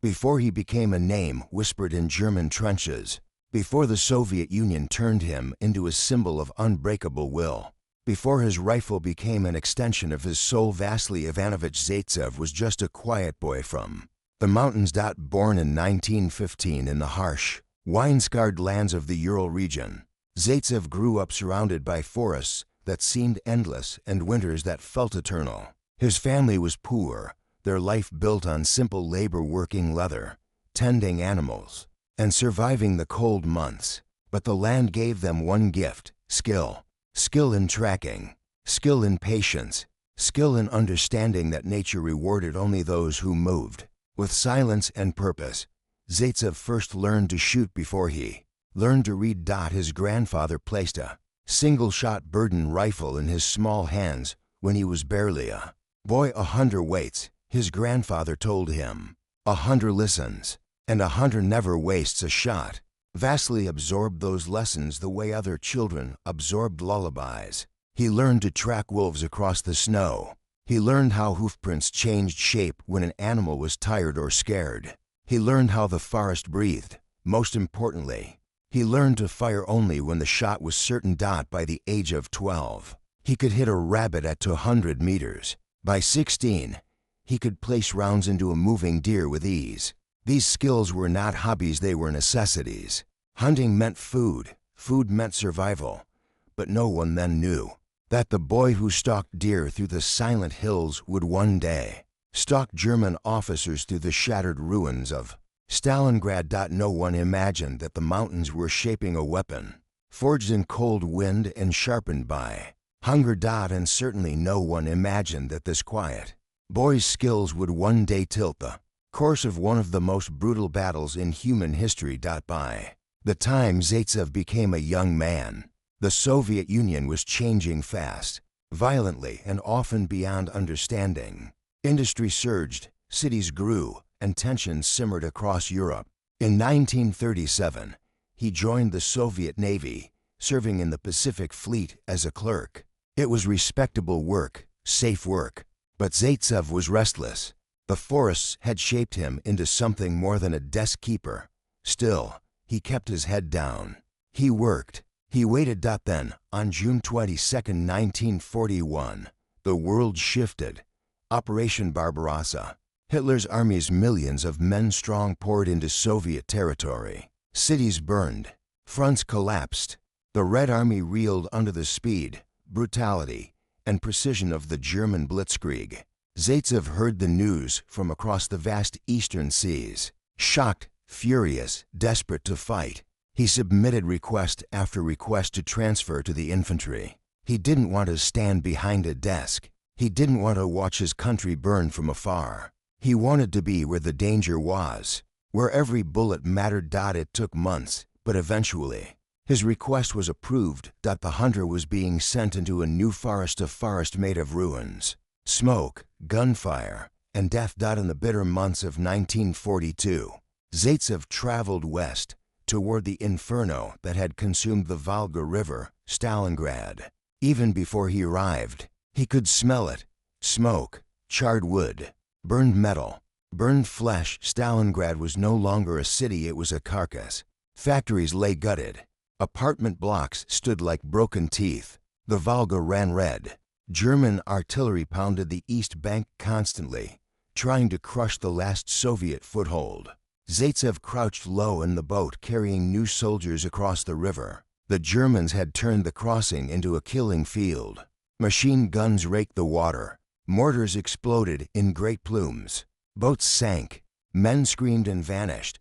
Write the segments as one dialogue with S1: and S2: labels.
S1: before he became a name whispered in German trenches, before the Soviet Union turned him into a symbol of unbreakable will, before his rifle became an extension of his soul, Vasily Ivanovich Zaitsev was just a quiet boy from the mountains. Born in 1915 in the harsh, wine-scarred lands of the Ural region, Zaitsev grew up surrounded by forests that seemed endless and winters that felt eternal. His family was poor, their life built on simple labor, working leather, tending animals, and surviving the cold months. But the land gave them one gift: skill. Skill in tracking, skill in patience, skill in understanding that nature rewarded only those who moved with silence and purpose. Zaitsev first learned to shoot before he learned to read. His grandfather placed a single-shot burden rifle in his small hands when he was barely a boy. 100 waits, his grandfather told him. 100 listens, and 100 never wastes a shot. Vasily absorbed those lessons the way other children absorbed lullabies. He learned to track wolves across the snow. He learned how hoofprints changed shape when an animal was tired or scared. He learned how the forest breathed. Most importantly, he learned to fire only when the shot was certain. By the age of 12, he could hit a rabbit at 200 meters. By 16, he could place rounds into a moving deer with ease. These skills were not hobbies, they were necessities. Hunting meant food, food meant survival. But no one then knew that the boy who stalked deer through the silent hills would one day stalk German officers through the shattered ruins of Stalingrad. No one imagined that the mountains were shaping a weapon, forged in cold wind and sharpened by hunger. And certainly no one imagined that this quiet boy's skills would one day tilt the course of one of the most brutal battles in human history. By the time Zaitsev became a young man, the Soviet Union was changing fast, violently, and often beyond understanding. Industry surged, cities grew, and tensions simmered across Europe. In 1937, he joined the Soviet Navy, serving in the Pacific Fleet as a clerk. It was respectable work, safe work, but Zaitsev was restless. The forests had shaped him into something more than a desk keeper. Still, he kept his head down. He worked. He waited. Then, on June 22, 1941, the world shifted. Operation Barbarossa. Hitler's army's millions of men strong poured into Soviet territory. Cities burned. Fronts collapsed. The Red Army reeled under the speed, brutality, and precision of the German blitzkrieg. Zaitsev heard the news from across the vast eastern seas. Shocked, furious, desperate to fight, he submitted request after request to transfer to the infantry. He didn't want to stand behind a desk. He didn't want to watch his country burn from afar. He wanted to be where the danger was, where every bullet mattered. It took months, but eventually, his request was approved. The hunter was being sent into a new forest, a forest made of ruins, smoke, gunfire, and death. In the bitter months of 1942, Zaitsev traveled west toward the inferno that had consumed the Volga River, Stalingrad. Even before he arrived, he could smell it: smoke, charred wood, burned metal, burned flesh. Stalingrad was no longer a city, it was a carcass. Factories lay gutted. Apartment blocks stood like broken teeth. The Volga ran red. German artillery pounded the east bank constantly, trying to crush the last Soviet foothold. Zaitsev crouched low in the boat carrying new soldiers across the river. The Germans had turned the crossing into a killing field. Machine guns raked the water. Mortars exploded in great plumes. Boats sank. Men screamed and vanished.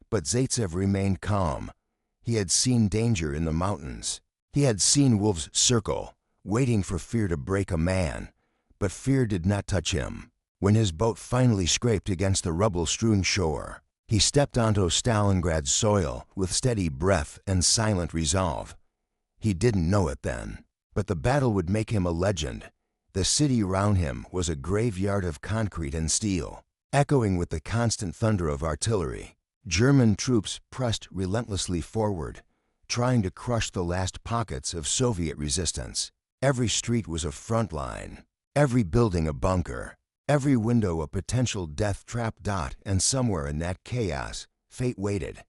S1: But Zaitsev remained calm. He had seen danger in the mountains. He had seen wolves circle, waiting for fear to break a man. But fear did not touch him. When his boat finally scraped against the rubble-strewn shore, he stepped onto Stalingrad's soil with steady breath and silent resolve. He didn't know it then, but the battle would make him a legend. The city around him was a graveyard of concrete and steel, echoing with the constant thunder of artillery. German troops pressed relentlessly forward, trying to crush the last pockets of Soviet resistance. Every street was a front line, every building a bunker, Every window a potential death trap. And somewhere in that chaos, fate waited.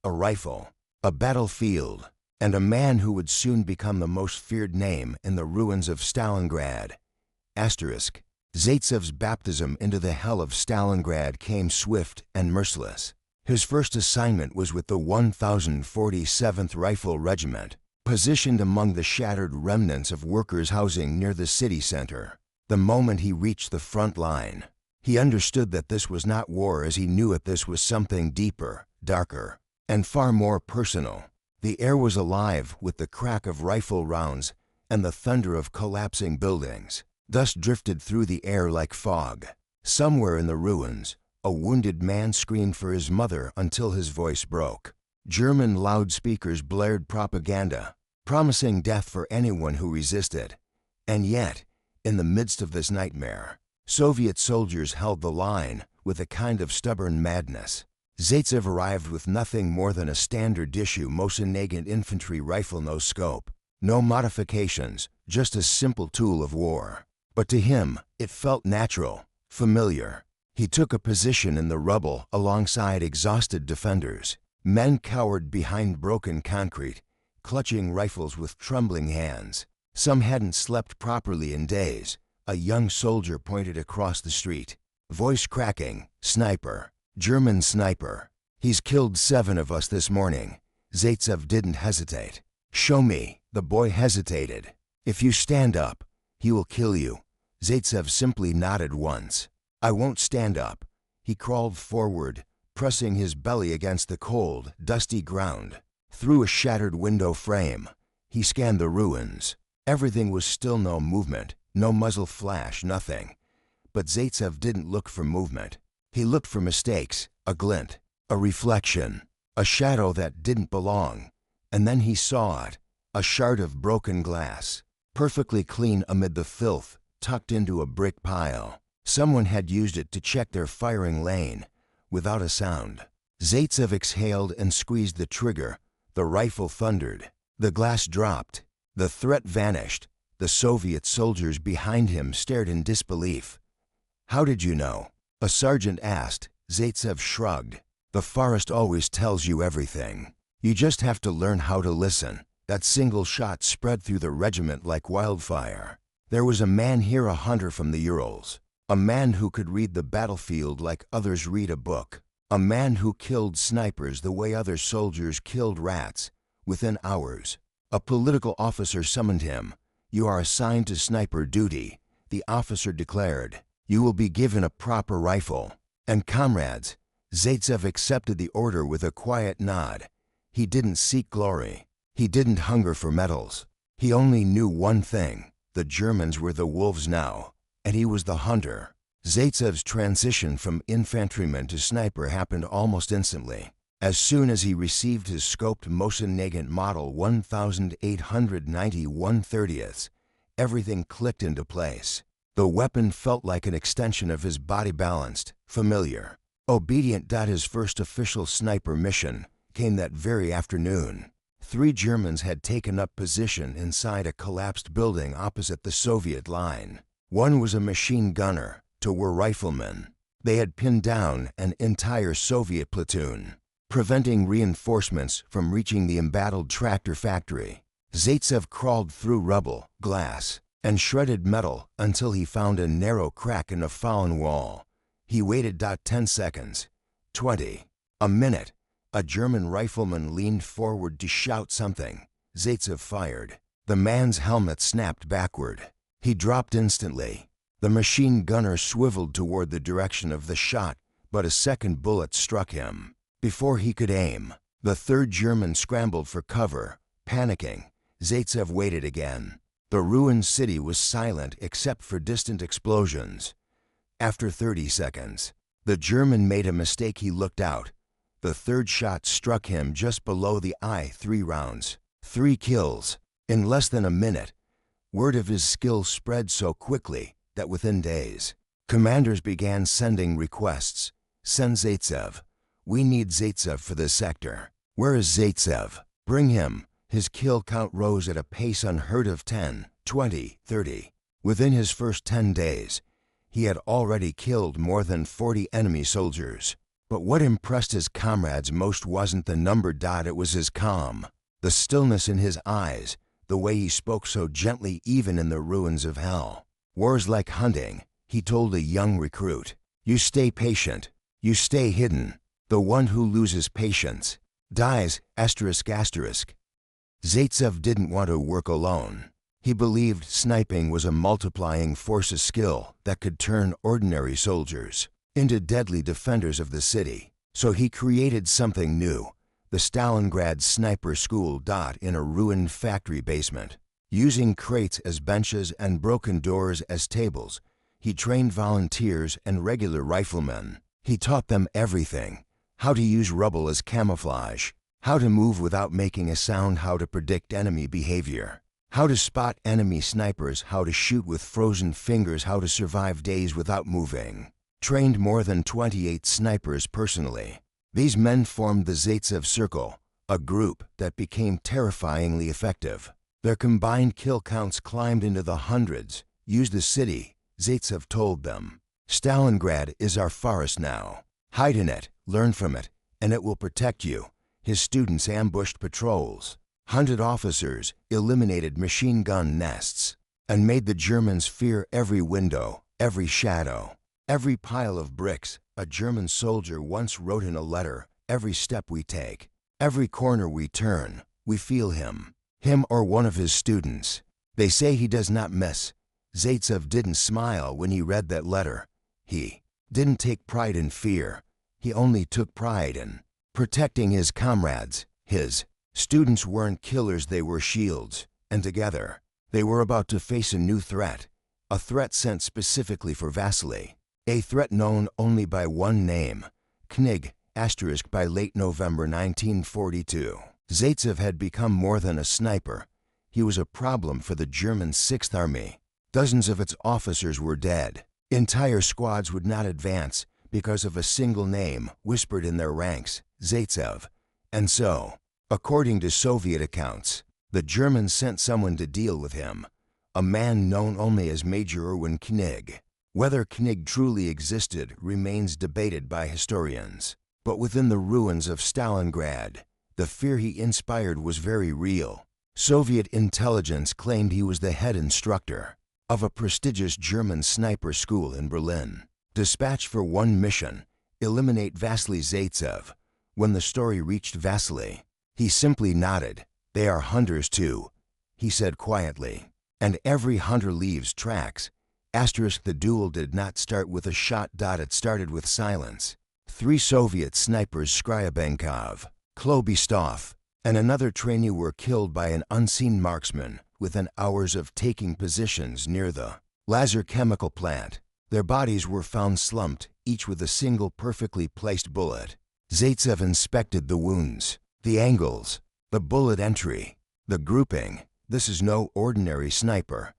S1: A rifle, a battlefield, and a man who would soon become the most feared name in the ruins of Stalingrad. Asterisk. Zaitsev's baptism into the hell of Stalingrad came swift and merciless. His first assignment was with the 1047th Rifle Regiment, positioned among the shattered remnants of workers' housing near the city center. The moment he reached the front line, he understood that this was not war as he knew it. This was something deeper, darker, and far more personal. The air was alive with the crack of rifle rounds and the thunder of collapsing buildings. Dust drifted through the air like fog. Somewhere in the ruins, a wounded man screamed for his mother until his voice broke. German loudspeakers blared propaganda, promising death for anyone who resisted. And yet, in the midst of this nightmare, Soviet soldiers held the line with a kind of stubborn madness. Zaitsev arrived with nothing more than a standard issue Mosin-Nagant infantry rifle, no scope, no modifications, just a simple tool of war. But to him, it felt natural, familiar. He took a position in the rubble alongside exhausted defenders. Men cowered behind broken concrete, clutching rifles with trembling hands. Some hadn't slept properly in days. A young soldier pointed across the street. Voice cracking, "Sniper, German sniper. He's killed 7 of us this morning." Zaitsev didn't hesitate. "Show me." The boy hesitated. "If you stand up, he will kill you." Zaitsev simply nodded once. "I won't stand up." He crawled forward, pressing his belly against the cold, dusty ground. Through a shattered window frame, he scanned the ruins. Everything was still, no movement, no muzzle flash, nothing. But Zaitsev didn't look for movement. He looked for mistakes, a glint, a reflection, a shadow that didn't belong. And then he saw it, a shard of broken glass, perfectly clean amid the filth, tucked into a brick pile. Someone had used it to check their firing lane, without a sound. Zaitsev exhaled and squeezed the trigger. The rifle thundered. The glass dropped. The threat vanished. The Soviet soldiers behind him stared in disbelief. "How did you know?" a sergeant asked. Zaitsev shrugged. "The forest always tells you everything. You just have to learn how to listen." That single shot spread through the regiment like wildfire. There was a man here, a hunter from the Urals. A man who could read the battlefield like others read a book. A man who killed snipers the way other soldiers killed rats, within hours. A political officer summoned him. "You are assigned to sniper duty," the officer declared. "You will be given a proper rifle." And comrades, Zaitsev accepted the order with a quiet nod. He didn't seek glory. He didn't hunger for medals. He only knew one thing. The Germans were the wolves now, and he was the hunter. Zaitsev's transition from infantryman to sniper happened almost instantly. As soon as he received his scoped Mosin-Nagant Model 1890-130, everything clicked into place. The weapon felt like an extension of his body, balanced, familiar, obedient. His first official sniper mission came that very afternoon. 3 Germans had taken up position inside a collapsed building opposite the Soviet line. One was a machine gunner, 2 were riflemen. They had pinned down an entire Soviet platoon, preventing reinforcements from reaching the embattled tractor factory. Zaitsev crawled through rubble, glass, and shredded metal until he found a narrow crack in a fallen wall. He waited. 10 seconds, 20, a minute. A German rifleman leaned forward to shout something. Zaitsev fired. The man's helmet snapped backward. He dropped instantly. The machine gunner swiveled toward the direction of the shot, but a second bullet struck him. Before he could aim, the 3rd German scrambled for cover. Panicking, Zaitsev waited again. The ruined city was silent except for distant explosions. After 30 seconds, the German made a mistake. He looked out. The 3rd shot struck him just below the eye. 3 rounds, 3 kills. In less than a minute, word of his skill spread so quickly that within days, commanders began sending requests. "Send Zaitsev. We need Zaitsev for this sector." "Where is Zaitsev? Bring him." His kill count rose at a pace unheard of. 10, 20, 30. Within his first 10 days, He had already killed more than 40 enemy soldiers. But what impressed his comrades most wasn't the number. It was his calm, the stillness in his eyes, the way he spoke so gently even in the ruins of hell. War's like hunting, he told a young recruit. You stay patient, you stay hidden. The one who loses patience dies. Zaitsev didn't want to work alone. He believed sniping was a multiplying force of skill that could turn ordinary soldiers into deadly defenders of the city. So he created something new, the Stalingrad Sniper School. In a ruined factory basement, using crates as benches and broken doors as tables, he trained volunteers and regular riflemen. He taught them everything: how to use rubble as camouflage, how to move without making a sound, how to predict enemy behavior, how to spot enemy snipers, how to shoot with frozen fingers, how to survive days without moving. Trained more than 28 snipers personally. These men formed the Zaitsev Circle, a group that became terrifyingly effective. Their combined kill counts climbed into the hundreds. Use the city, Zaitsev told them. Stalingrad is our forest now. Hide in it, learn from it, and it will protect you. His students ambushed patrols, hunted officers, eliminated machine gun nests, and made the Germans fear every window, every shadow, every pile of bricks. A German soldier once wrote in a letter, every step we take, every corner we turn, we feel him. Him or one of his students. They say he does not miss. Zaitsev didn't smile when he read that letter. He didn't take pride in fear. He only took pride in protecting his comrades. His students weren't killers, they were shields. And together, they were about to face a new threat. A threat sent specifically for Vasily. A threat known only by one name, Knig, *. By late November 1942, Zaitsev had become more than a sniper. He was a problem for the German 6th Army. Dozens of its officers were dead. Entire squads would not advance because of a single name whispered in their ranks, Zaitsev. And so, according to Soviet accounts, the Germans sent someone to deal with him, a man known only as Major Erwin Knig. Whether Knig truly existed remains debated by historians. But within the ruins of Stalingrad, the fear he inspired was very real. Soviet intelligence claimed he was the head instructor of a prestigious German sniper school in Berlin, dispatched for one mission: eliminate Vasily Zaitsev. When the story reached Vasily, he simply nodded. They are hunters too, he said quietly. And every hunter leaves tracks. The duel did not start with a shot. It started with silence. 3 Soviet snipers, Skryabchenkov, Klobistov, and another trainee, were killed by an unseen marksman within hours of taking positions near the laser chemical plant. Their bodies were found slumped, each with a single perfectly placed bullet. Zaitsev inspected the wounds, the angles, the bullet entry, the grouping. This is no ordinary sniper,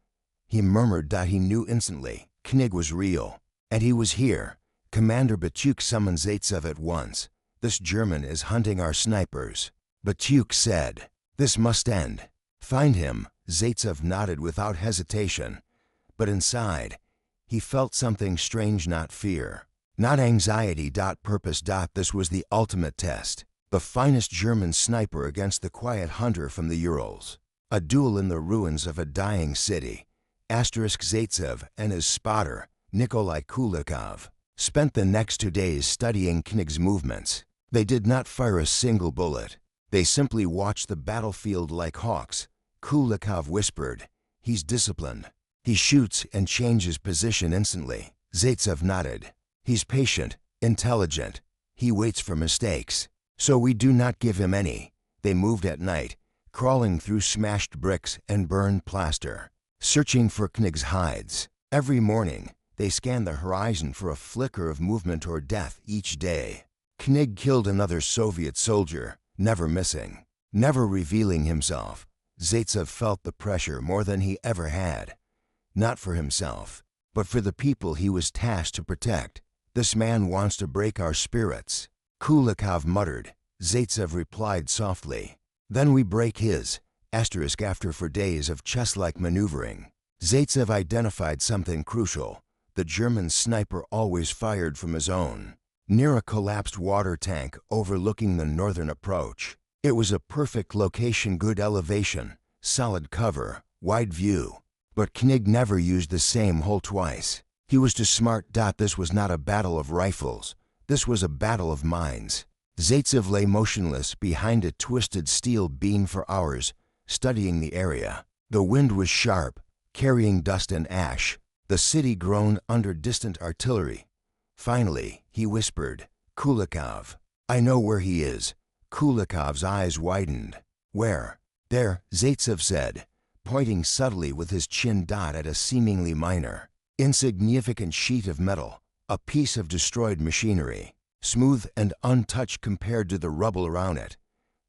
S1: he murmured. He knew instantly Knig was real, and he was here. Commander Batyuk summoned Zaitsev at once. This German is hunting our snipers, Batyuk said. This must end. Find him. Zaitsev nodded without hesitation. But inside, he felt something strange, not fear, not anxiety. Purpose. This was the ultimate test. The finest German sniper against the quiet hunter from the Urals. A duel in the ruins of a dying city. Zaitsev and his spotter, Nikolai Kulikov, spent the next 2 days studying Knig's movements. They did not fire a single bullet. They simply watched the battlefield like hawks. Kulikov whispered, "He's disciplined. He shoots and changes position instantly." Zaitsev nodded. "He's patient, intelligent. He waits for mistakes. So we do not give him any." They moved at night, crawling through smashed bricks and burned plaster, searching for Knig's hides. Every morning, they scanned the horizon for a flicker of movement or death. Each day, Knig killed another Soviet soldier, never missing, never revealing himself. Zaitsev felt the pressure more than he ever had. Not for himself, but for the people he was tasked to protect. "This man wants to break our spirits," Kulikov muttered. Zaitsev replied softly, "Then we break his." After 4 days of chess-like maneuvering, Zaitsev identified something crucial: the German sniper always fired from his own, near a collapsed water tank overlooking the northern approach. It was a perfect location, good elevation, solid cover, wide view. But Knig never used the same hole twice. He was too smart. This was not a battle of rifles. This was a battle of minds. Zaitsev lay motionless behind a twisted steel beam for hours, studying the area. The wind was sharp, carrying dust and ash. The city groaned under distant artillery. Finally, he whispered, "Kulikov. I know where he is." Kulikov's eyes widened. "Where?" "There," Zaitsev said, pointing subtly with his chin at a seemingly minor, insignificant sheet of metal, a piece of destroyed machinery, smooth and untouched compared to the rubble around it.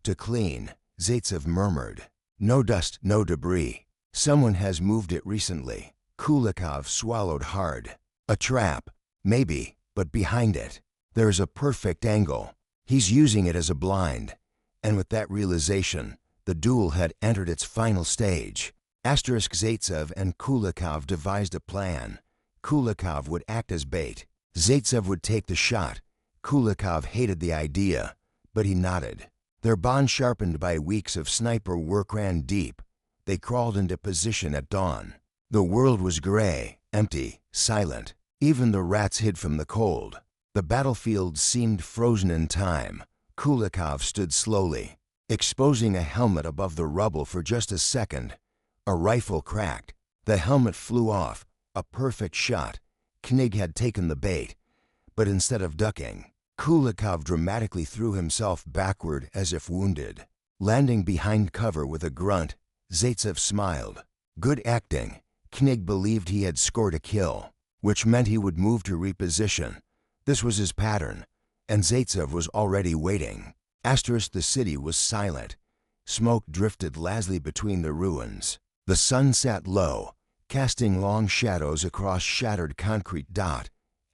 S1: "Too clean," Zaitsev murmured. "No dust, no debris. Someone has moved it recently." Kulikov swallowed hard. "A trap, maybe, but behind it, there's a perfect angle. He's using it as a blind." And with that realization, the duel had entered its final stage. Zaitsev and Kulikov devised a plan. Kulikov would act as bait. Zaitsev would take the shot. Kulikov hated the idea, but he nodded. Their bond, sharpened by weeks of sniper work, ran deep. They crawled into position at dawn. The world was gray, empty, silent. Even the rats hid from the cold. The battlefield seemed frozen in time. Kulikov stood slowly, exposing a helmet above the rubble for just a second. A rifle cracked. The helmet flew off. A perfect shot. Knig had taken the bait. But instead of ducking, Kulikov dramatically threw himself backward as if wounded. Landing behind cover with a grunt, Zaitsev smiled. Good acting. Knig believed he had scored a kill, which meant he would move to reposition. This was his pattern, and Zaitsev was already waiting. The city was silent. Smoke drifted lazily between the ruins. The sun sat low, casting long shadows across shattered concrete.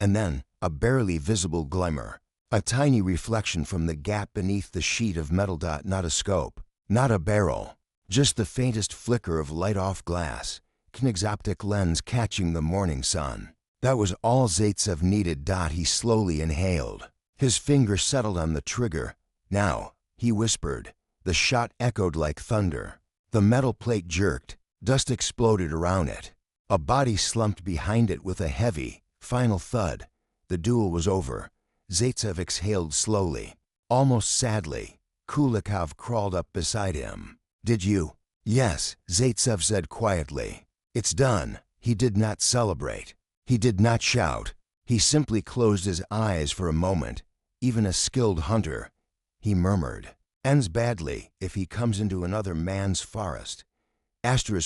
S1: And then, a barely visible glimmer. A tiny reflection from the gap beneath the sheet of metal. Not a scope, not a barrel, just the faintest flicker of light off glass. Knig's optic lens catching the morning sun. That was all Zaitsev needed. He slowly inhaled. His finger settled on the trigger. "Now," he whispered. The shot echoed like thunder. The metal plate jerked. Dust exploded around it. A body slumped behind it with a heavy, final thud. The duel was over. Zaitsev exhaled slowly, almost sadly. Kulikov crawled up beside him. "Did you?" "Yes," Zaitsev said quietly. "It's done." He did not celebrate. He did not shout. He simply closed his eyes for a moment. "Even a skilled hunter," he murmured, "ends badly if he comes into another man's forest."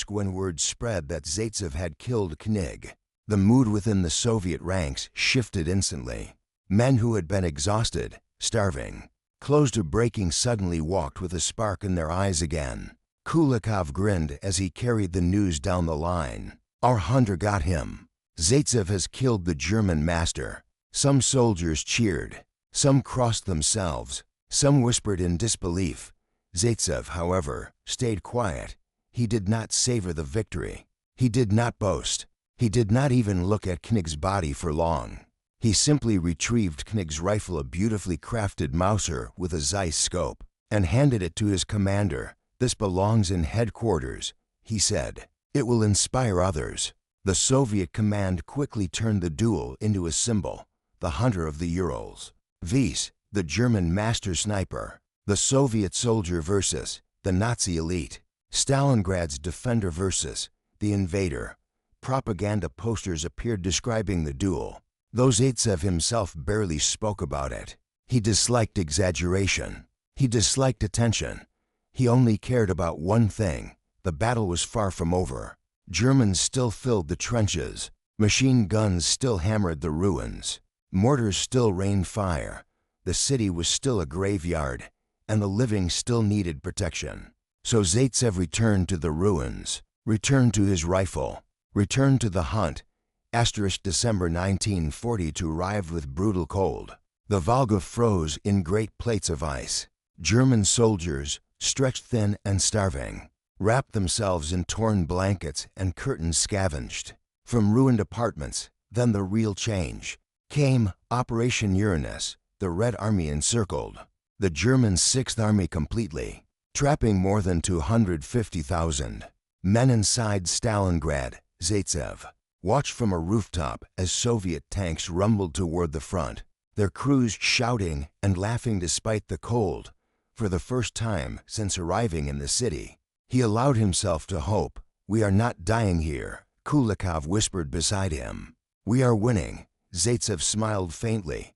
S1: When word spread that Zaitsev had killed Knig, the mood within the Soviet ranks shifted instantly. Men who had been exhausted, starving, close to breaking suddenly walked with a spark in their eyes again. Kulikov grinned as he carried the news down the line. "Our hunter got him. Zaitsev has killed the German master." Some soldiers cheered. Some crossed themselves. Some whispered in disbelief. Zaitsev, however, stayed quiet. He did not savor the victory. He did not boast. He did not even look at Knig's body for long. He simply retrieved Knig's rifle, a beautifully crafted Mauser with a Zeiss scope, and handed it to his commander. "This belongs in headquarters," he said. "It will inspire others." The Soviet command quickly turned the duel into a symbol. The hunter of the Urals. Weiss, the German master sniper. The Soviet soldier versus the Nazi elite. Stalingrad's defender versus the invader. Propaganda posters appeared describing the duel, though Zaitsev himself barely spoke about it. He disliked exaggeration. He disliked attention. He only cared about one thing. The battle was far from over. Germans still filled the trenches. Machine guns still hammered the ruins. Mortars still rained fire. The city was still a graveyard, and the living still needed protection. So Zaitsev returned to the ruins, returned to his rifle, returned to the hunt. December 1942 arrived with brutal cold. The Volga froze in great plates of ice. German soldiers, stretched thin and starving, wrapped themselves in torn blankets and curtains scavenged from ruined apartments. Then the real change came. Operation Uranus. The Red Army encircled the German Sixth Army completely, trapping more than 250,000 men inside Stalingrad. Zaitsev watched from a rooftop as Soviet tanks rumbled toward the front, their crews shouting and laughing despite the cold. For the first time since arriving in the city, he allowed himself to hope. "We are not dying here," Kulikov whispered beside him. "We are winning." Zaitsev smiled faintly.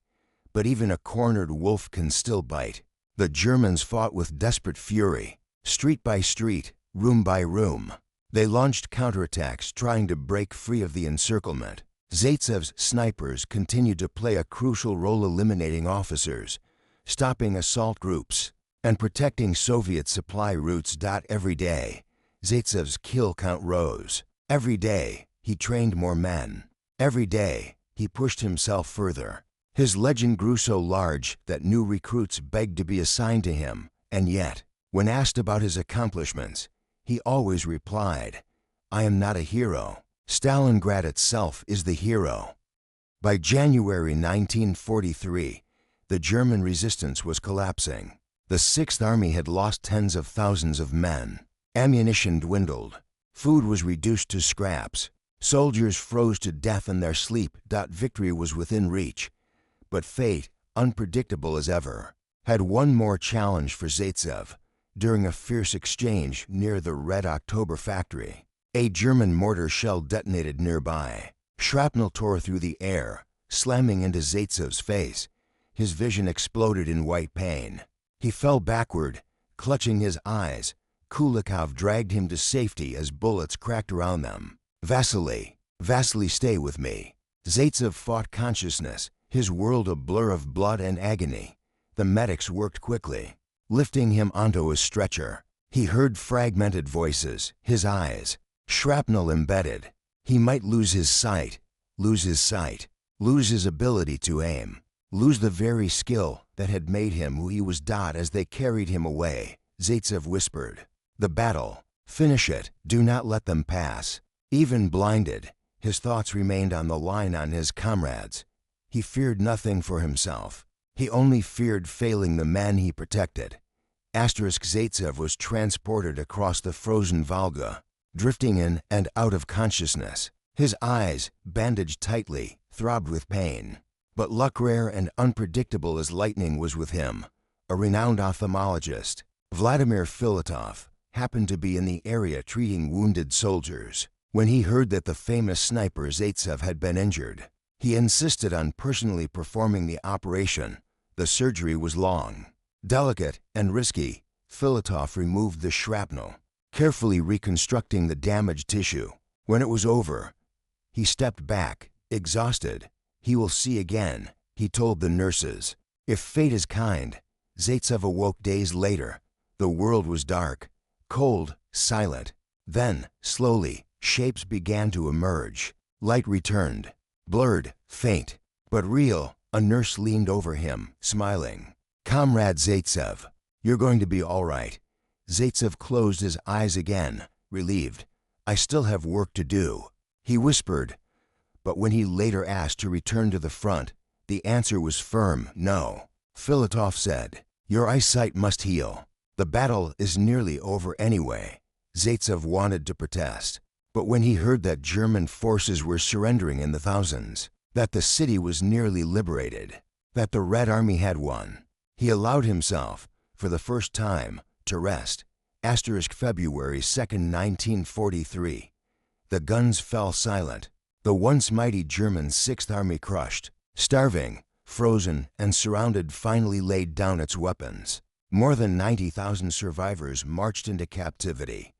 S1: But even a cornered wolf can still bite. The Germans fought with desperate fury, street by street, room by room. They launched counterattacks trying to break free of the encirclement. Zaitsev's snipers continued to play a crucial role eliminating officers, stopping assault groups, and protecting Soviet supply routes. Every day, Zaitsev's kill count rose. Every day, he trained more men. Every day, he pushed himself further. His legend grew so large that new recruits begged to be assigned to him, and yet, when asked about his accomplishments, he always replied, "I am not a hero. Stalingrad itself is the hero." By January 1943, the German resistance was collapsing. The Sixth Army had lost tens of thousands of men. Ammunition dwindled. Food was reduced to scraps. Soldiers froze to death in their sleep. Victory was within reach. But fate, unpredictable as ever, had one more challenge for Zaitsev. During a fierce exchange near the Red October factory, a German mortar shell detonated nearby. Shrapnel tore through the air, slamming into Zaitsev's face. His vision exploded in white pain. He fell backward, clutching his eyes. Kulikov dragged him to safety as bullets cracked around them. Vasily, stay with me." Zaitsev fought consciousness, his world a blur of blood and agony. The medics worked quickly, lifting him onto a stretcher. He heard fragmented voices, his eyes, shrapnel embedded. He might lose his sight, lose his ability to aim, lose the very skill that had made him who he was. As they carried him away, Zaitsev whispered, "The battle, finish it, do not let them pass." Even blinded, his thoughts remained on the line on his comrades. He feared nothing for himself. He only feared failing the men he protected. Zaitsev was transported across the frozen Volga, drifting in and out of consciousness. His eyes, bandaged tightly, throbbed with pain. But luck rare and unpredictable as lightning was with him. A renowned ophthalmologist, Vladimir Filatov, happened to be in the area treating wounded soldiers. When he heard that the famous sniper Zaitsev had been injured, he insisted on personally performing the operation. The surgery was long, delicate, and risky. Filatov removed the shrapnel, carefully reconstructing the damaged tissue. When it was over, he stepped back, exhausted. "He will see again," he told the nurses. If fate is kind, Zaitsev awoke days later. The world was dark, cold, silent. Then, slowly, shapes began to emerge. Light returned, blurred, faint, but real. A nurse leaned over him, smiling. "Comrade Zaitsev, you're going to be all right." Zaitsev closed his eyes again, relieved. "I still have work to do," he whispered. But when he later asked to return to the front, the answer was firm no. Filatov said, "Your eyesight must heal. The battle is nearly over anyway." Zaitsev wanted to protest. But when he heard that German forces were surrendering in the thousands, that the city was nearly liberated, that the Red Army had won, he allowed himself, for the first time, to rest. February 2nd, 1943. The guns fell silent. The once mighty German Sixth Army crushed, starving, frozen, and surrounded finally laid down its weapons. More than 90,000 survivors marched into captivity,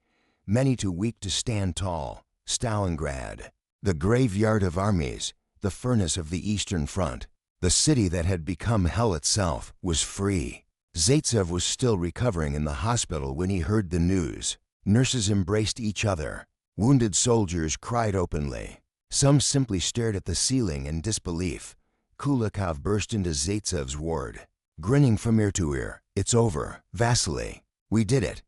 S1: many too weak to stand tall. Stalingrad, the graveyard of armies, the furnace of the Eastern Front, the city that had become hell itself, was free. Zaitsev was still recovering in the hospital when he heard the news. Nurses embraced each other. Wounded soldiers cried openly. Some simply stared at the ceiling in disbelief. Kulikov burst into Zaitsev's ward, grinning from ear to ear. "It's over, Vasily. We did it."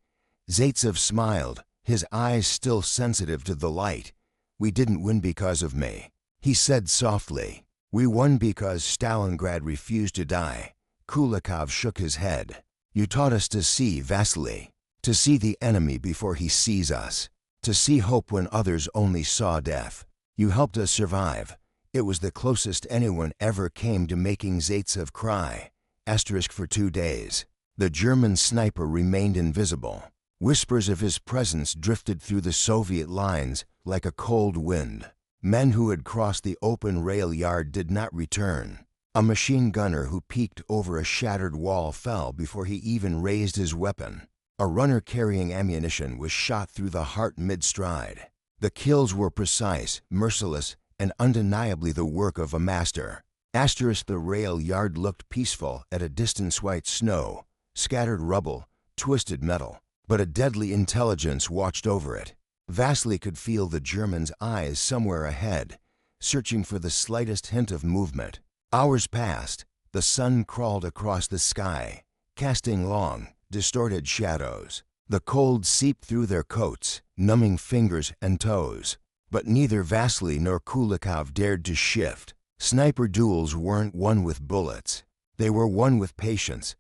S1: Zaitsev smiled, his eyes still sensitive to the light. "We didn't win because of me. He said softly. We won because Stalingrad refused to die. Kulikov shook his head. You taught us to see, Vasily. To see the enemy before he sees us. To see hope when others only saw death. You helped us survive. It was the closest anyone ever came to making Zaitsev cry. For 2 days. The German sniper remained invisible. Whispers of his presence drifted through the Soviet lines like a cold wind. Men who had crossed the open rail yard did not return. A machine gunner who peeked over a shattered wall fell before he even raised his weapon. A runner carrying ammunition was shot through the heart mid-stride. The kills were precise, merciless, and undeniably the work of a master. The rail yard looked peaceful at a distance. White snow, scattered rubble, twisted metal, but a deadly intelligence watched over it. Vasily could feel the German's eyes somewhere ahead, searching for the slightest hint of movement. Hours passed. The sun crawled across the sky, casting long, distorted shadows. The cold seeped through their coats, numbing fingers and toes. But neither Vasily nor Kulikov dared to shift. Sniper duels weren't won with bullets. They were won with patience.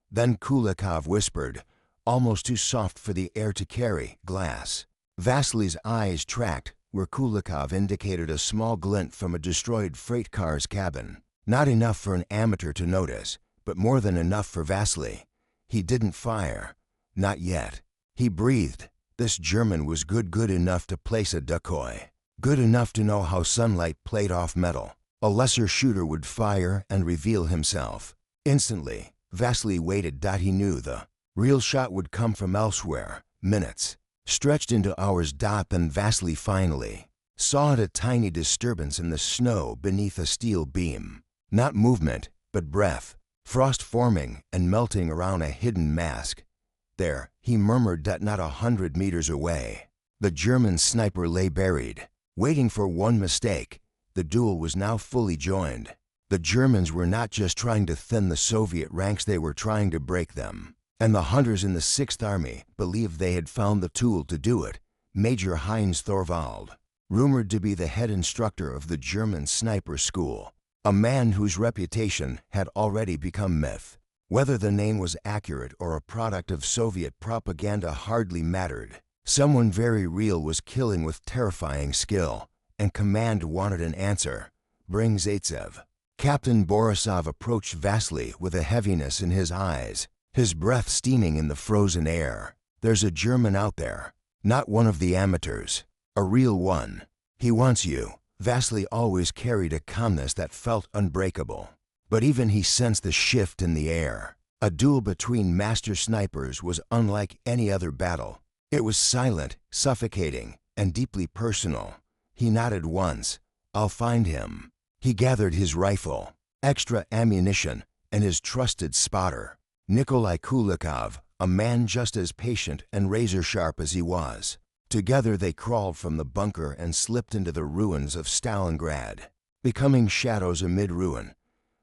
S1: Then Kulikov whispered, almost too soft for the air to carry, glass. Vasily's eyes tracked where Kulikov indicated a small glint from a destroyed freight car's cabin. Not enough for an amateur to notice, but more than enough for Vasily. He didn't fire. Not yet. He breathed. This German was good enough to place a decoy. Good enough to know how sunlight played off metal. A lesser shooter would fire and reveal himself. Instantly, Vasily waited. He knew the real shot would come from elsewhere. Minutes stretched into hours. Then Vasily finally saw a tiny disturbance in the snow beneath a steel beam. Not movement, but breath. Frost forming and melting around a hidden mask. There, he murmured, not 100 meters away. The German sniper lay buried, waiting for one mistake. The duel was now fully joined. The Germans were not just trying to thin the Soviet ranks, they were trying to break them. And the hunters in the 6th Army believed they had found the tool to do it. Major Heinz Thorwald, rumored to be the head instructor of the German sniper school. A man whose reputation had already become myth. Whether the name was accurate or a product of Soviet propaganda hardly mattered. Someone very real was killing with terrifying skill, and command wanted an answer. Bring Zaitsev. Captain Borisov approached Vasily with a heaviness in his eyes, his breath steaming in the frozen air. There's a German out there, not one of the amateurs, a real one. He wants you. Vasily always carried a calmness that felt unbreakable. But even he sensed the shift in the air. A duel between master snipers was unlike any other battle. It was silent, suffocating, and deeply personal. He nodded once. I'll find him. He gathered his rifle, extra ammunition, and his trusted spotter, Nikolai Kulikov, a man just as patient and razor-sharp as he was. Together they crawled from the bunker and slipped into the ruins of Stalingrad. Becoming shadows amid ruin,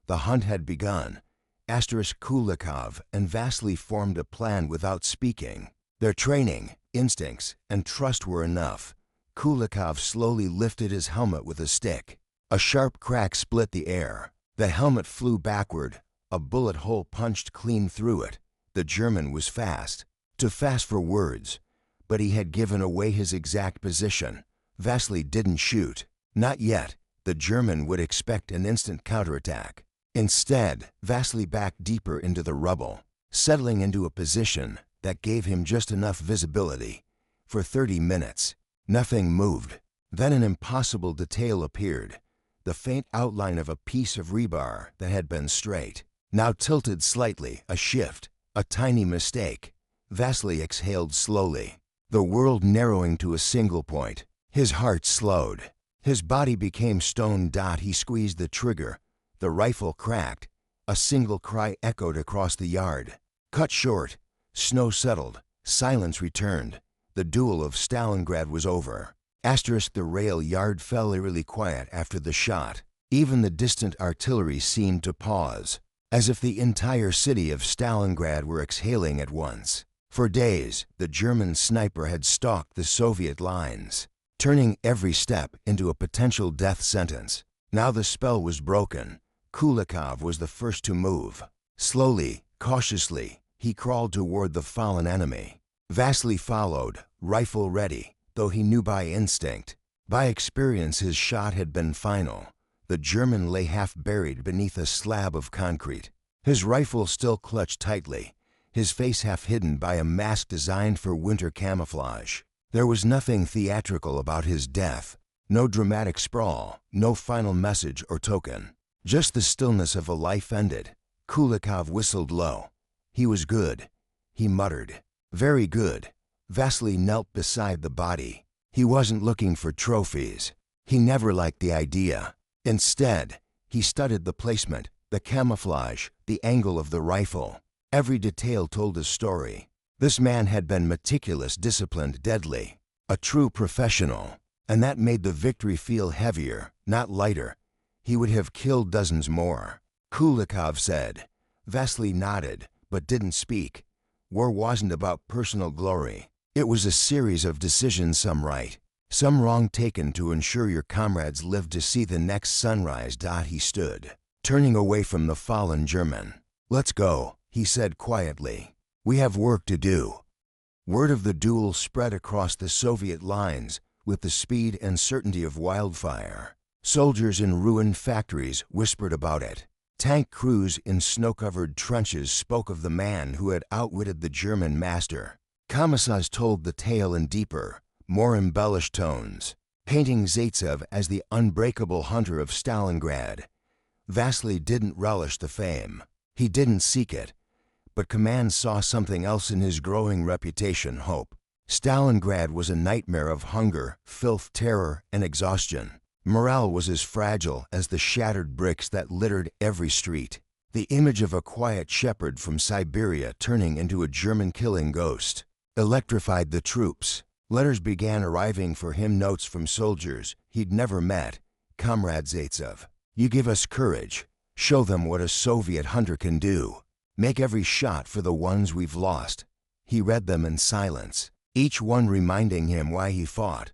S1: the hunt had begun. Kulikov and Vasily formed a plan without speaking. Their training, instincts, and trust were enough. Kulikov slowly lifted his helmet with a stick. A sharp crack split the air. The helmet flew backward. A bullet hole punched clean through it. The German was fast. Too fast for words. But he had given away his exact position. Vasily didn't shoot. Not yet. The German would expect an instant counterattack. Instead, Vasily backed deeper into the rubble, settling into a position that gave him just enough visibility. For 30 minutes, nothing moved. Then an impossible detail appeared. The faint outline of a piece of rebar that had been straight, now tilted slightly, a shift, a tiny mistake. Vasily exhaled slowly, the world narrowing to a single point. His heart slowed. His body became stone. He squeezed the trigger. The rifle cracked. A single cry echoed across the yard. Cut short. Snow settled. Silence returned. The duel of Stalingrad was over. The rail yard fell eerily quiet after the shot. Even the distant artillery seemed to pause, as if the entire city of Stalingrad were exhaling at once. For days, the German sniper had stalked the Soviet lines. turning every step into a potential death sentence. Now the spell was broken. Kulikov was the first to move. Slowly, cautiously, he crawled toward the fallen enemy. Vasily followed, rifle ready, though he knew by instinct. By experience his shot had been final. The German lay half buried beneath a slab of concrete. His rifle still clutched tightly, his face half hidden by a mask designed for winter camouflage. There was nothing theatrical about his death. No dramatic sprawl, no final message or token. Just the stillness of a life ended. Kulikov whistled low. He was good, he muttered. Very good. Vasily knelt beside the body. He wasn't looking for trophies. He never liked the idea. Instead, he studied the placement, the camouflage, the angle of the rifle. Every detail told a story. This man had been meticulous, disciplined, deadly. A true professional. And that made the victory feel heavier, not lighter. He would have killed dozens more. Kulikov said. Vasily nodded, but didn't speak. War wasn't about personal glory. It was a series of decisions, some right, some wrong, taken to ensure your comrades lived to see the next sunrise. He stood, turning away from the fallen German. Let's go, he said quietly. We have work to do. Word of the duel spread across the Soviet lines with the speed and certainty of wildfire. Soldiers in ruined factories whispered about it. Tank crews in snow-covered trenches spoke of the man who had outwitted the German master. Commissars told the tale in deeper, more embellished tones, painting Zaitsev as the unbreakable hunter of Stalingrad. Vasily didn't relish the fame. He didn't seek it. But command saw something else in his growing reputation: hope. Stalingrad was a nightmare of hunger, filth, terror, and exhaustion. Morale was as fragile as the shattered bricks that littered every street. The image of a quiet shepherd from Siberia turning into a German-killing ghost electrified the troops. Letters began arriving for him, notes from soldiers he'd never met. Comrade Zaitsev, you give us courage. Show them what a Soviet hunter can do. Make every shot for the ones we've lost. He read them in silence, each one reminding him why he fought.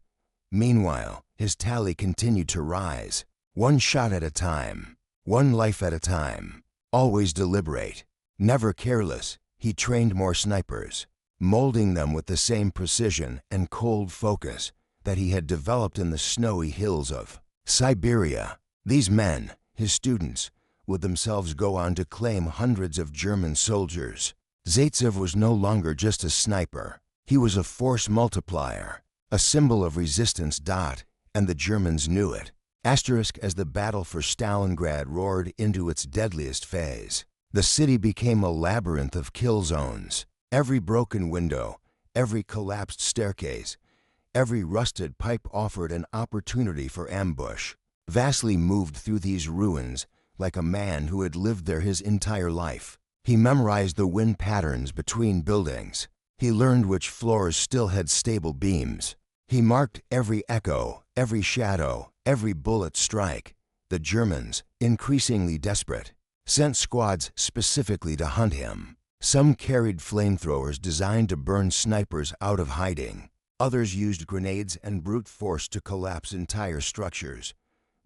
S1: Meanwhile, his tally continued to rise, one shot at a time, one life at a time. Always deliberate, never careless. He trained more snipers, molding them with the same precision and cold focus that he had developed in the snowy hills of Siberia. These men, his students, would themselves go on to claim hundreds of German soldiers. Zaitsev was no longer just a sniper. He was a force multiplier, a symbol of resistance. And the Germans knew it. Asterisk. As the battle for Stalingrad roared into its deadliest phase, the city became a labyrinth of kill zones. Every broken window, every collapsed staircase, every rusted pipe offered an opportunity for ambush. Vasily moved through these ruins like a man who had lived there his entire life. He memorized the wind patterns between buildings. He learned which floors still had stable beams. He marked every echo, every shadow, every bullet strike. The Germans, increasingly desperate, sent squads specifically to hunt him. Some carried flamethrowers designed to burn snipers out of hiding. Others used grenades and brute force to collapse entire structures.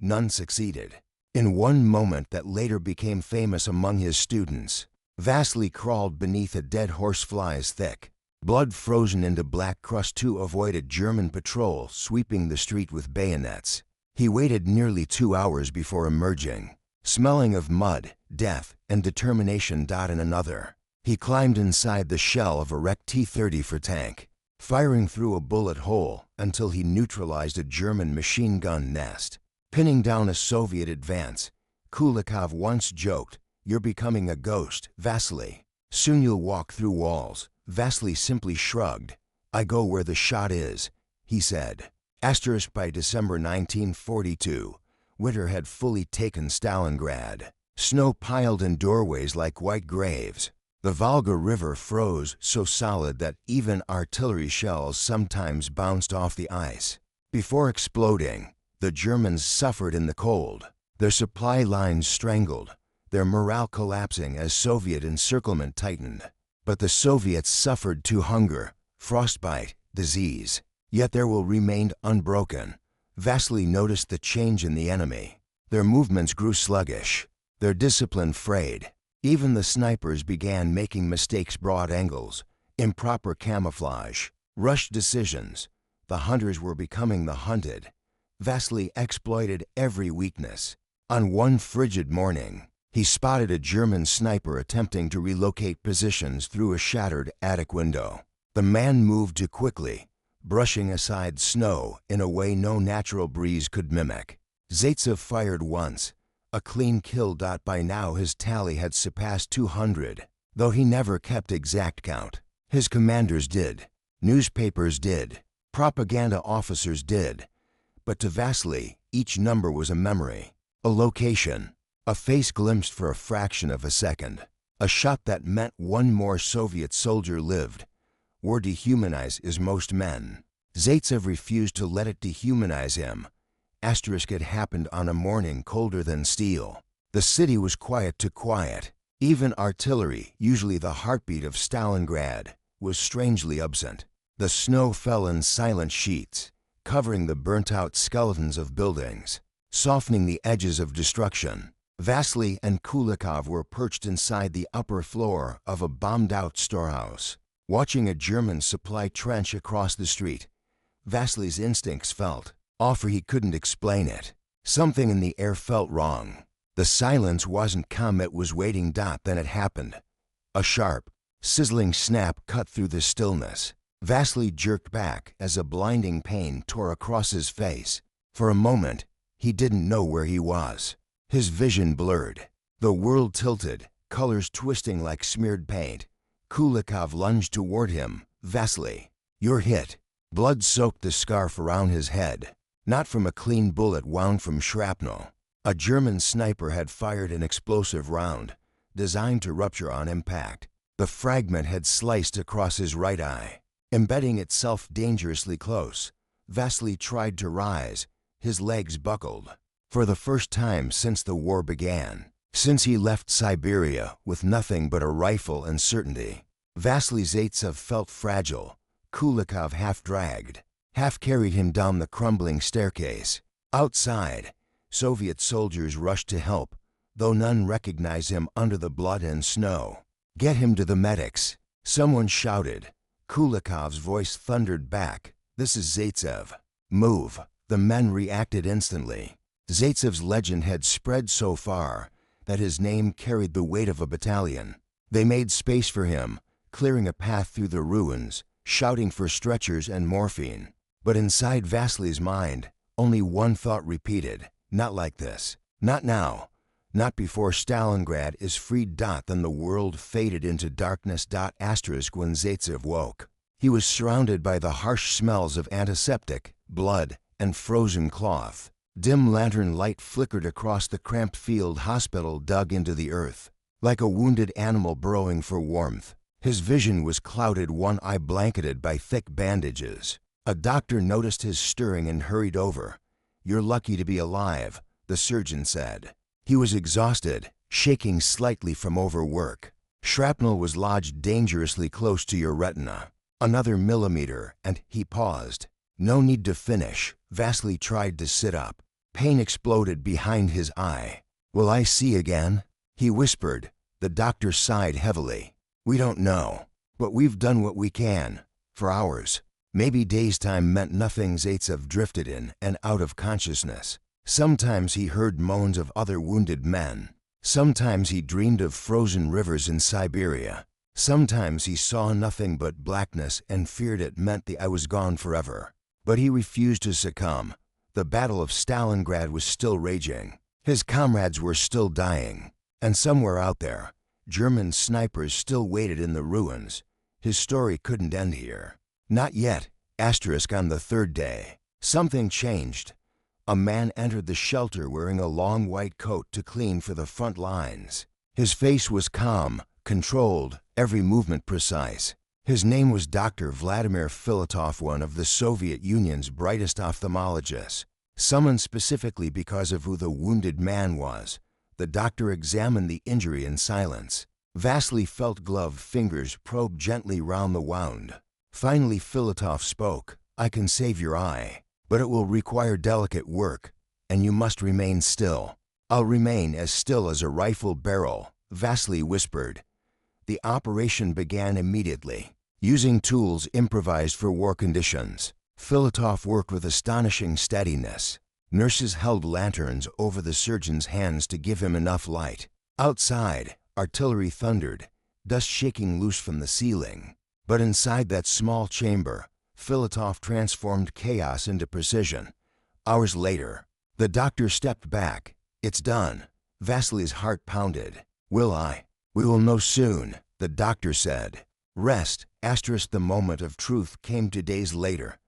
S1: None succeeded. In one moment that later became famous among his students, Vasily crawled beneath a dead horsefly's thick, blood frozen into black crust, to avoid a German patrol sweeping the street with bayonets. He waited nearly 2 hours before emerging, smelling of mud, death, and determination. In another, he climbed inside the shell of a wrecked T-34 tank, firing through a bullet hole until he neutralized a German machine gun nest, pinning down a Soviet advance. Kulikov once joked, "You're becoming a ghost, Vasily. Soon you'll walk through walls." Vasily simply shrugged. "I go where the shot is," he said. Asterisk. By December 1942, winter had fully taken Stalingrad. Snow piled in doorways like white graves. The Volga River froze so solid that even artillery shells sometimes bounced off the ice. Before exploding, the Germans suffered in the cold, their supply lines strangled, their morale collapsing as Soviet encirclement tightened. But the Soviets suffered too: hunger, frostbite, disease. Yet their will remained unbroken. Vasily noticed the change in the enemy. Their movements grew sluggish, their discipline frayed. Even the snipers began making mistakes: broad angles, improper camouflage, rushed decisions. The hunters were becoming the hunted. Vasily exploited every weakness. On one frigid morning, he spotted a German sniper attempting to relocate positions through a shattered attic window. The man moved too quickly, brushing aside snow in a way no natural breeze could mimic. Zaitsev fired once, a clean kill. By now his tally had surpassed 200, though he never kept exact count. His commanders did, newspapers did, propaganda officers did, but to Vasily, each number was a memory, a location, a face glimpsed for a fraction of a second, a shot that meant one more Soviet soldier lived. War dehumanizes most men. Zaitsev refused to let it dehumanize him. It happened on a morning colder than steel. The city was quiet to quiet. Even artillery, usually the heartbeat of Stalingrad, was strangely absent. The snow fell in silent sheets, covering the burnt-out skeletons of buildings, softening the edges of destruction. Vasily and Kulikov were perched inside the upper floor of a bombed-out storehouse, watching a German supply trench across the street. Vasily's instincts felt off, for he couldn't explain it. Something in the air felt wrong. The silence wasn't calm, it was waiting. Then it happened. A sharp, sizzling snap cut through the stillness. Vasily jerked back as a blinding pain tore across his face. For a moment, he didn't know where he was. His vision blurred. The world tilted, colors twisting like smeared paint. Kulikov lunged toward him. "Vasily, you're hit." Blood soaked the scarf around his head, not from a clean bullet wound from shrapnel. A German sniper had fired an explosive round, designed to rupture on impact. The fragment had sliced across his right eye, embedding itself dangerously close. Vasily tried to rise. His legs buckled. For the first time since the war began, since he left Siberia with nothing but a rifle and certainty, Vasily Zaitsev felt fragile. Kulikov half dragged, half carried him down the crumbling staircase. Outside, Soviet soldiers rushed to help, though none recognized him under the blood and snow. "Get him to the medics," someone shouted. Kulikov's voice thundered back. "This is Zaitsev. Move." The men reacted instantly. Zaitsev's legend had spread so far that his name carried the weight of a battalion. They made space for him, clearing a path through the ruins, shouting for stretchers and morphine. But inside Vasily's mind, only one thought repeated: not like this. Not now. Not before Stalingrad is freed. Then the world faded into darkness. When Zaitsev woke, he was surrounded by the harsh smells of antiseptic, blood, and frozen cloth. Dim lantern light flickered across the cramped field hospital dug into the earth, like a wounded animal burrowing for warmth. His vision was clouded, one eye blanketed by thick bandages. A doctor noticed his stirring and hurried over. "You're lucky to be alive," the surgeon said. He was exhausted, shaking slightly from overwork. "Shrapnel was lodged dangerously close to your retina. Another millimeter," and he paused. No need to finish. Vasily tried to sit up. Pain exploded behind his eye. "Will I see again?" he whispered. The doctor sighed heavily. "We don't know, but we've done what we can. For hours, maybe days." Time meant nothing. Zaitsev drifted in and out of consciousness. Sometimes he heard moans of other wounded men. Sometimes he dreamed of frozen rivers in Siberia. Sometimes he saw nothing but blackness and feared it meant I was gone forever. But he refused to succumb. The Battle of Stalingrad was still raging. His comrades were still dying. And somewhere out there, German snipers still waited in the ruins. His story couldn't end here. Not yet. On the third day, something changed. A man entered the shelter wearing a long white coat to clean for the front lines. His face was calm, controlled, every movement precise. His name was Dr. Vladimir Filatov, one of the Soviet Union's brightest ophthalmologists. Summoned specifically because of who the wounded man was, the doctor examined the injury in silence. Vasily felt gloved fingers probe gently round the wound. Finally Filatov spoke. I can save your eye, but it will require delicate work, and you must remain still." "I'll remain as still as a rifle barrel," Vasily whispered. The operation began immediately. Using tools improvised for war conditions, Filatov worked with astonishing steadiness. Nurses held lanterns over the surgeon's hands to give him enough light. Outside, artillery thundered, dust shaking loose from the ceiling. But inside that small chamber, Filatov transformed chaos into precision. Hours later, the doctor stepped back. "It's done." Vasily's heart pounded. "We will know soon," the doctor said. Rest, the moment of truth came 2 days later.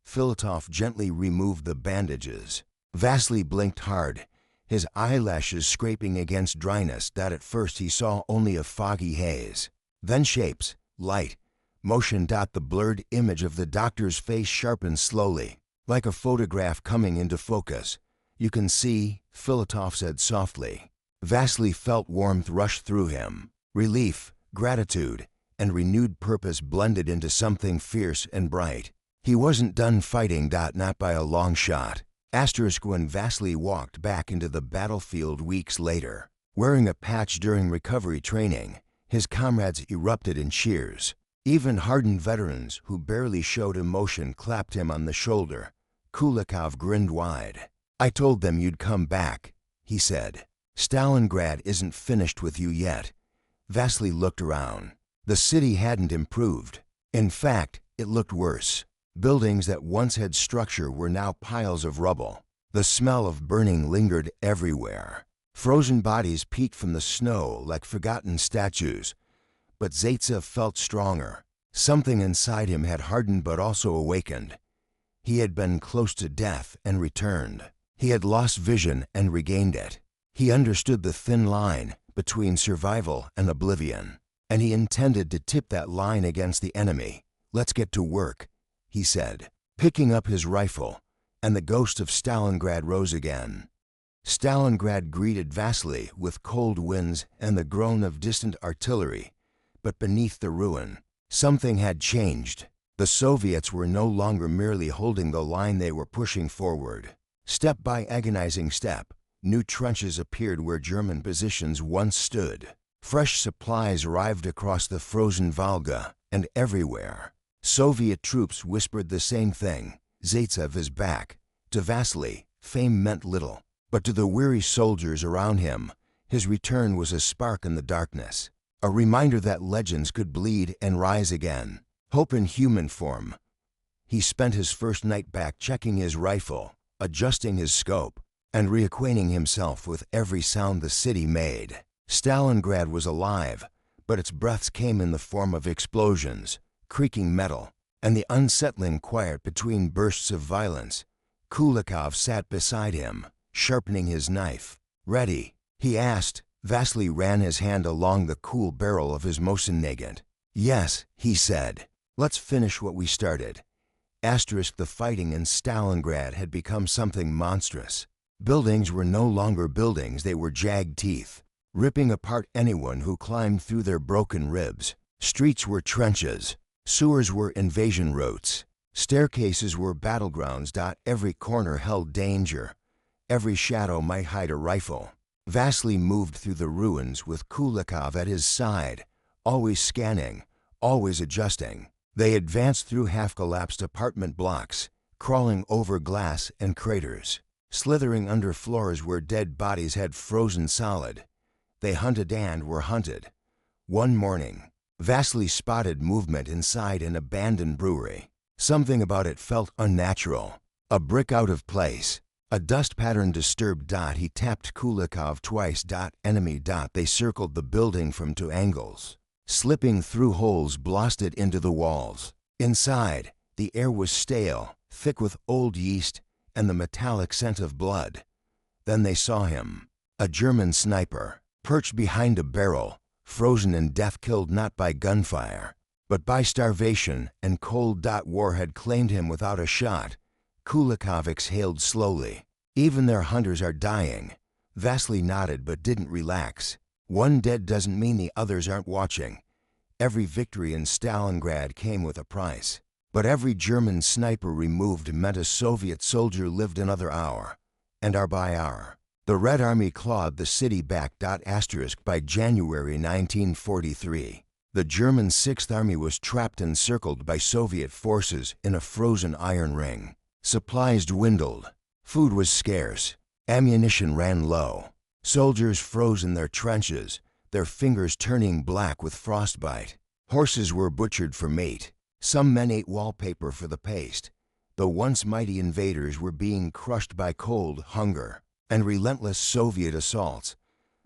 S1: Filatov gently removed the bandages. Vasily blinked hard, his eyelashes scraping against dryness that at first he saw only a foggy haze. Then shapes, light, motion. The blurred image of the doctor's face sharpened slowly, like a photograph coming into focus. "You can see," Filatov said softly. Vasily felt warmth rush through him. Relief, gratitude, and renewed purpose blended into something fierce and bright. He wasn't done fighting. Not by a long shot. When Vasily walked back into the battlefield weeks later, wearing a patch during recovery training, his comrades erupted in cheers. Even hardened veterans who barely showed emotion clapped him on the shoulder. Kulikov grinned wide. "I told them you'd come back," he said. "Stalingrad isn't finished with you yet." Vasily looked around. The city hadn't improved. In fact, it looked worse. Buildings that once had structure were now piles of rubble. The smell of burning lingered everywhere. Frozen bodies peeked from the snow like forgotten statues. But Zaitsev felt stronger. Something inside him had hardened but also awakened. He had been close to death and returned. He had lost vision and regained it. He understood the thin line between survival and oblivion, and he intended to tip that line against the enemy. "Let's get to work," he said, picking up his rifle, and the ghost of Stalingrad rose again. Stalingrad greeted Vasily with cold winds and the groan of distant artillery, but beneath the ruin, something had changed. The Soviets were no longer merely holding the line, they were pushing forward. Step by agonizing step, new trenches appeared where German positions once stood. Fresh supplies arrived across the frozen Volga, and everywhere, Soviet troops whispered the same thing: "Zaitsev is back." To Vasily, fame meant little, but to the weary soldiers around him, his return was a spark in the darkness, a reminder that legends could bleed and rise again. Hope in human form. He spent his first night back checking his rifle, adjusting his scope, and reacquainting himself with every sound the city made. Stalingrad was alive, but its breaths came in the form of explosions, creaking metal, and the unsettling quiet between bursts of violence. Kulikov sat beside him, sharpening his knife. "Ready?" he asked. Vasily ran his hand along the cool barrel of his Mosin Nagant. "Yes," he said. "Let's finish what we started." The fighting in Stalingrad had become something monstrous. Buildings were no longer buildings, they were jagged teeth, ripping apart anyone who climbed through their broken ribs. Streets were trenches. Sewers were invasion routes. Staircases were battlegrounds. Every corner held danger. Every shadow might hide a rifle. Vasily moved through the ruins with Kulikov at his side, always scanning, always adjusting. They advanced through half-collapsed apartment blocks, crawling over glass and craters, slithering under floors where dead bodies had frozen solid. They hunted and were hunted. One morning, Vasily spotted movement inside an abandoned brewery. Something about it felt unnatural, a brick out of place, a dust pattern disturbed. He tapped Kulikov twice. Enemy. They circled the building from 2 angles, slipping through holes blasted into the walls. Inside, the air was stale, thick with old yeast and the metallic scent of blood. Then they saw him, a German sniper, perched behind a barrel, frozen in death, killed not by gunfire, but by starvation and cold. War had claimed him without a shot. Kulikov exhaled slowly. "Even their hunters are dying." Vasily nodded but didn't relax. One dead doesn't mean the others aren't watching. Every victory in Stalingrad came with a price. But every German sniper removed meant a Soviet soldier lived another hour, and hour by hour. The Red Army clawed the city back. By January 1943, the German Sixth Army was trapped encircled by Soviet forces in a frozen iron ring. Supplies dwindled, food was scarce, ammunition ran low. Soldiers froze in their trenches, their fingers turning black with frostbite. Horses were butchered for meat. Some men ate wallpaper for the paste. The once mighty invaders were being crushed by cold, hunger, and relentless Soviet assaults.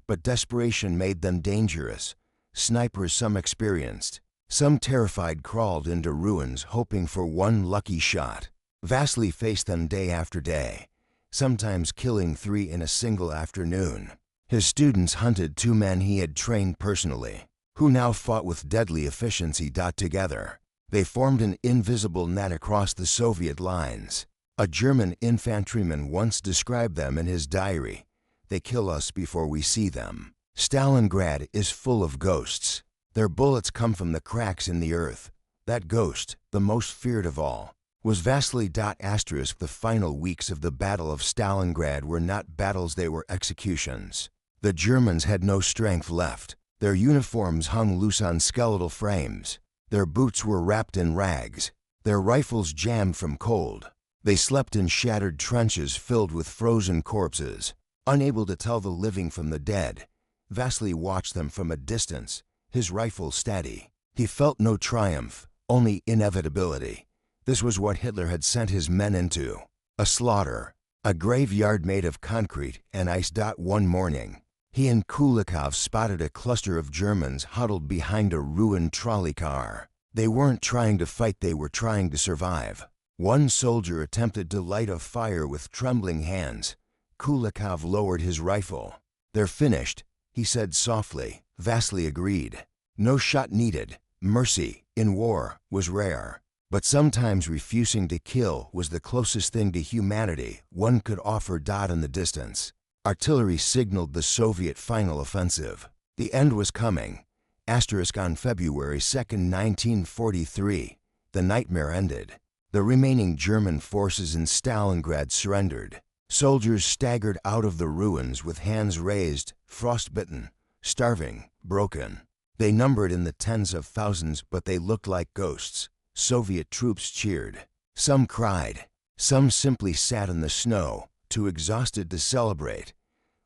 S1: But desperation made them dangerous. Snipers, some experienced, some terrified, crawled into ruins hoping for one lucky shot. Vasily faced them day after day, sometimes killing 3 in a single afternoon. His students hunted 2 men he had trained personally, who now fought with deadly efficiency. Together, they formed an invisible net across the Soviet lines. A German infantryman once described them in his diary. They kill us before we see them. Stalingrad is full of ghosts. Their bullets come from the cracks in the earth. That ghost, the most feared of all, was Vasily. The final weeks of the Battle of Stalingrad were not battles, they were executions. The Germans had no strength left. Their uniforms hung loose on skeletal frames. Their boots were wrapped in rags. Their rifles jammed from cold. They slept in shattered trenches filled with frozen corpses. Unable to tell the living from the dead, Vasily watched them from a distance, his rifle steady. He felt no triumph, only inevitability. This was what Hitler had sent his men into: a slaughter, a graveyard made of concrete and ice. One morning, he and Kulikov spotted a cluster of Germans huddled behind a ruined trolley car. They weren't trying to fight, they were trying to survive. One soldier attempted to light a fire with trembling hands. Kulikov lowered his rifle. "They're finished," he said softly. Vasily agreed. No shot needed. Mercy, in war, was rare. But sometimes refusing to kill was the closest thing to humanity one could offer. In the distance, artillery signaled the Soviet final offensive. The end was coming. On February 2, 1943, the nightmare ended. The remaining German forces in Stalingrad surrendered. Soldiers staggered out of the ruins with hands raised, frostbitten, starving, broken. They numbered in the tens of thousands, but they looked like ghosts. Soviet troops cheered. Some cried. Some simply sat in the snow, too exhausted to celebrate.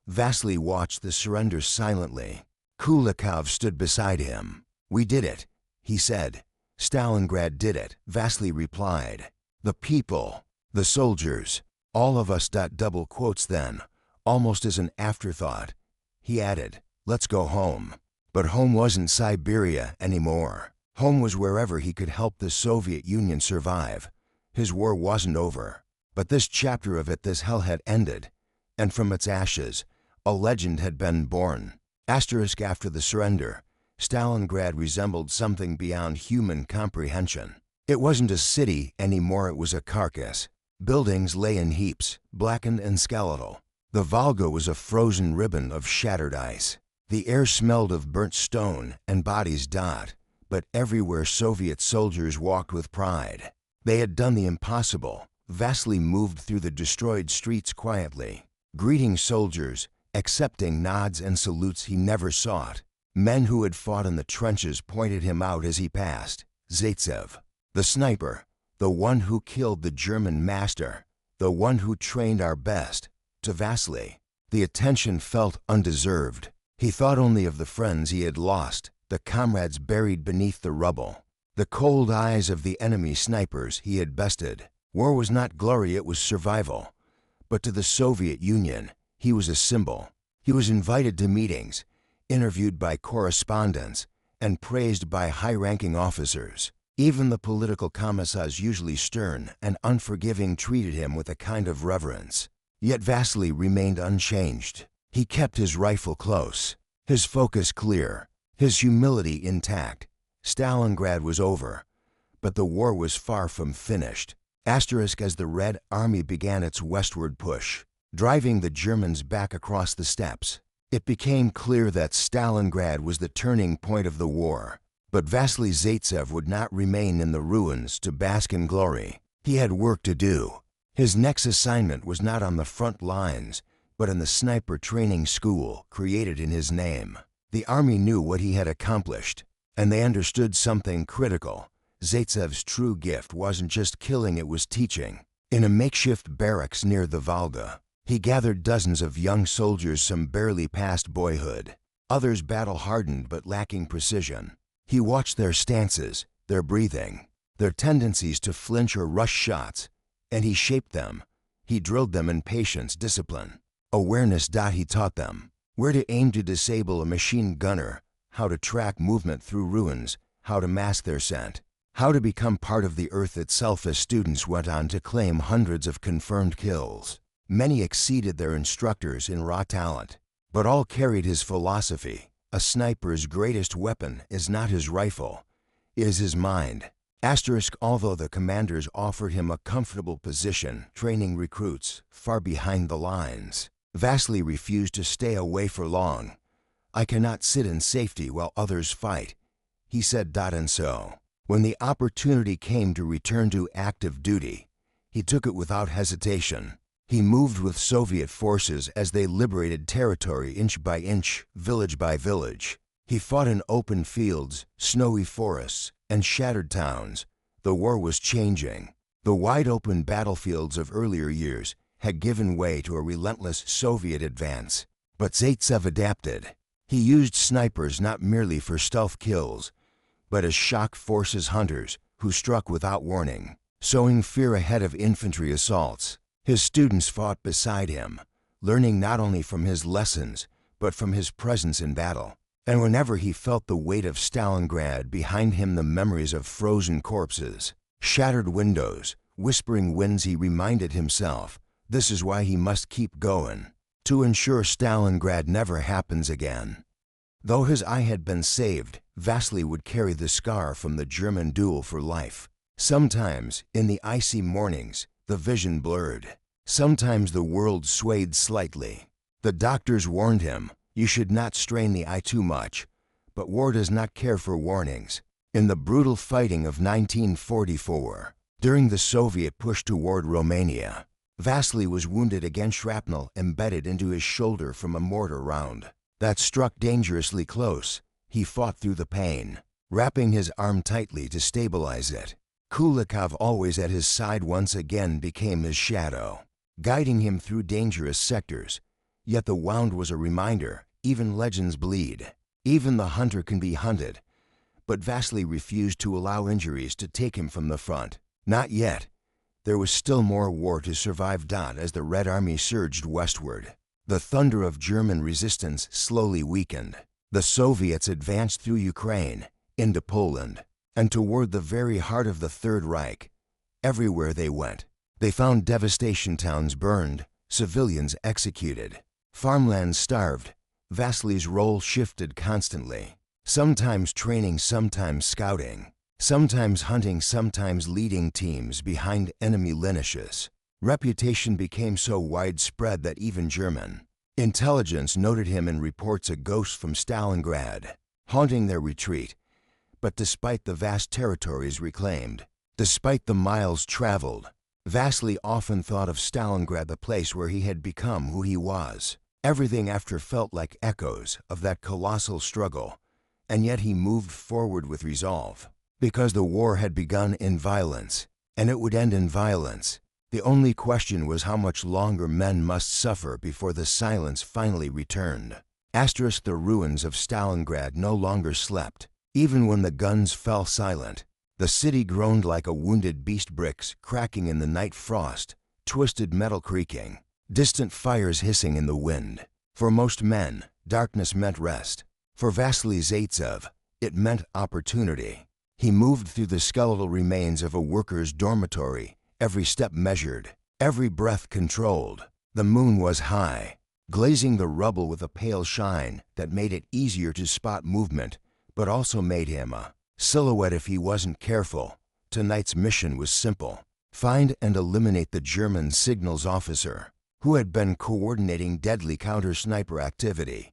S1: Vasily watched the surrender silently. Kulikov stood beside him. "We did it," he said. "Stalingrad did it," Vasily replied. "The people, the soldiers, all of us." Double quotes then, almost as an afterthought, he added, "Let's go home." But home wasn't Siberia anymore. Home was wherever he could help the Soviet Union survive. His war wasn't over, but this chapter of it, this hell, had ended, and from its ashes, a legend had been born. After the surrender, Stalingrad resembled something beyond human comprehension. It wasn't a city anymore, it was a carcass. Buildings lay in heaps, blackened and skeletal. The Volga was a frozen ribbon of shattered ice. The air smelled of burnt stone and bodies. But everywhere Soviet soldiers walked with pride. They had done the impossible. Vasily moved through the destroyed streets quietly, greeting soldiers, accepting nods and salutes he never sought. Men who had fought in the trenches pointed him out as he passed. Zaitsev, the sniper, the one who killed the German master, the one who trained our best. To Vasily, the attention felt undeserved. He thought only of the friends he had lost, the comrades buried beneath the rubble, the cold eyes of the enemy snipers he had bested. War was not glory, it was survival. But to the Soviet Union, he was a symbol. He was invited to meetings, interviewed by correspondents, and praised by high-ranking officers. Even the political commissars, usually stern and unforgiving, treated him with a kind of reverence. Yet Vasily remained unchanged. He kept his rifle close, his focus clear, his humility intact. Stalingrad was over, but the war was far from finished. As the Red Army began its westward push, driving the Germans back across the steppes, it became clear that Stalingrad was the turning point of the war. But Vasily Zaitsev would not remain in the ruins to bask in glory. He had work to do. His next assignment was not on the front lines, but in the sniper training school created in his name. The army knew what he had accomplished, and they understood something critical. Zaitsev's true gift wasn't just killing, it was teaching. In a makeshift barracks near the Volga, he gathered dozens of young soldiers, some barely past boyhood, others battle-hardened but lacking precision. He watched their stances, their breathing, their tendencies to flinch or rush shots, and he shaped them. He drilled them in patience, discipline, awareness. He taught them where to aim to disable a machine gunner, how to track movement through ruins, how to mask their scent, how to become part of the earth itself. As students went on to claim hundreds of confirmed kills, many exceeded their instructors in raw talent, but all carried his philosophy. A sniper's greatest weapon is not his rifle, it is his mind. Although the commanders offered him a comfortable position training recruits far behind the lines, Vasily refused to stay away for long. "I cannot sit in safety while others fight," he said. And so, when the opportunity came to return to active duty, he took it without hesitation. He moved with Soviet forces as they liberated territory inch by inch, village by village. He fought in open fields, snowy forests, and shattered towns. The war was changing. The wide-open battlefields of earlier years had given way to a relentless Soviet advance. But Zaitsev adapted. He used snipers not merely for stealth kills, but as shock forces hunters who struck without warning, sowing fear ahead of infantry assaults. His students fought beside him, learning not only from his lessons, but from his presence in battle. And whenever he felt the weight of Stalingrad behind him, the memories of frozen corpses, shattered windows, whispering winds, he reminded himself, this is why he must keep going, to ensure Stalingrad never happens again. Though his eye had been saved, Vasily would carry the scar from the German duel for life. Sometimes, in the icy mornings, the vision blurred. Sometimes the world swayed slightly. The doctors warned him, you should not strain the eye too much, but war does not care for warnings. In the brutal fighting of 1944, during the Soviet push toward Romania, Vasily was wounded against shrapnel embedded into his shoulder from a mortar round that struck dangerously close. He fought through the pain, wrapping his arm tightly to stabilize it. Kulikov, always at his side, once again became his shadow, guiding him through dangerous sectors. Yet the wound was a reminder, even legends bleed. Even the hunter can be hunted. But Vasily refused to allow injuries to take him from the front. Not yet. There was still more war to survive. As the Red Army surged westward, the thunder of German resistance slowly weakened. The Soviets advanced through Ukraine, into Poland, and toward the very heart of the Third Reich. Everywhere they went, they found devastation: towns burned, civilians executed, farmlands starved. Vasily's role shifted constantly, sometimes training, sometimes scouting, sometimes hunting, sometimes leading teams behind enemy lineages. Reputation became so widespread that even German intelligence noted him in reports, a ghost from Stalingrad, haunting their retreat. But despite the vast territories reclaimed, despite the miles traveled, Vasily often thought of Stalingrad, the place where he had become who he was. Everything after felt like echoes of that colossal struggle, and yet he moved forward with resolve. Because the war had begun in violence, and it would end in violence. The only question was how much longer men must suffer before the silence finally returned. The ruins of Stalingrad no longer slept. Even when the guns fell silent, the city groaned like a wounded beast, bricks cracking in the night frost, twisted metal creaking, distant fires hissing in the wind. For most men, darkness meant rest. For Vasily Zaitsev, it meant opportunity. He moved through the skeletal remains of a worker's dormitory, every step measured, every breath controlled. The moon was high, glazing the rubble with a pale shine that made it easier to spot movement, but also made him a silhouette if he wasn't careful. Tonight's mission was simple: find and eliminate the German signals officer who had been coordinating deadly counter-sniper activity.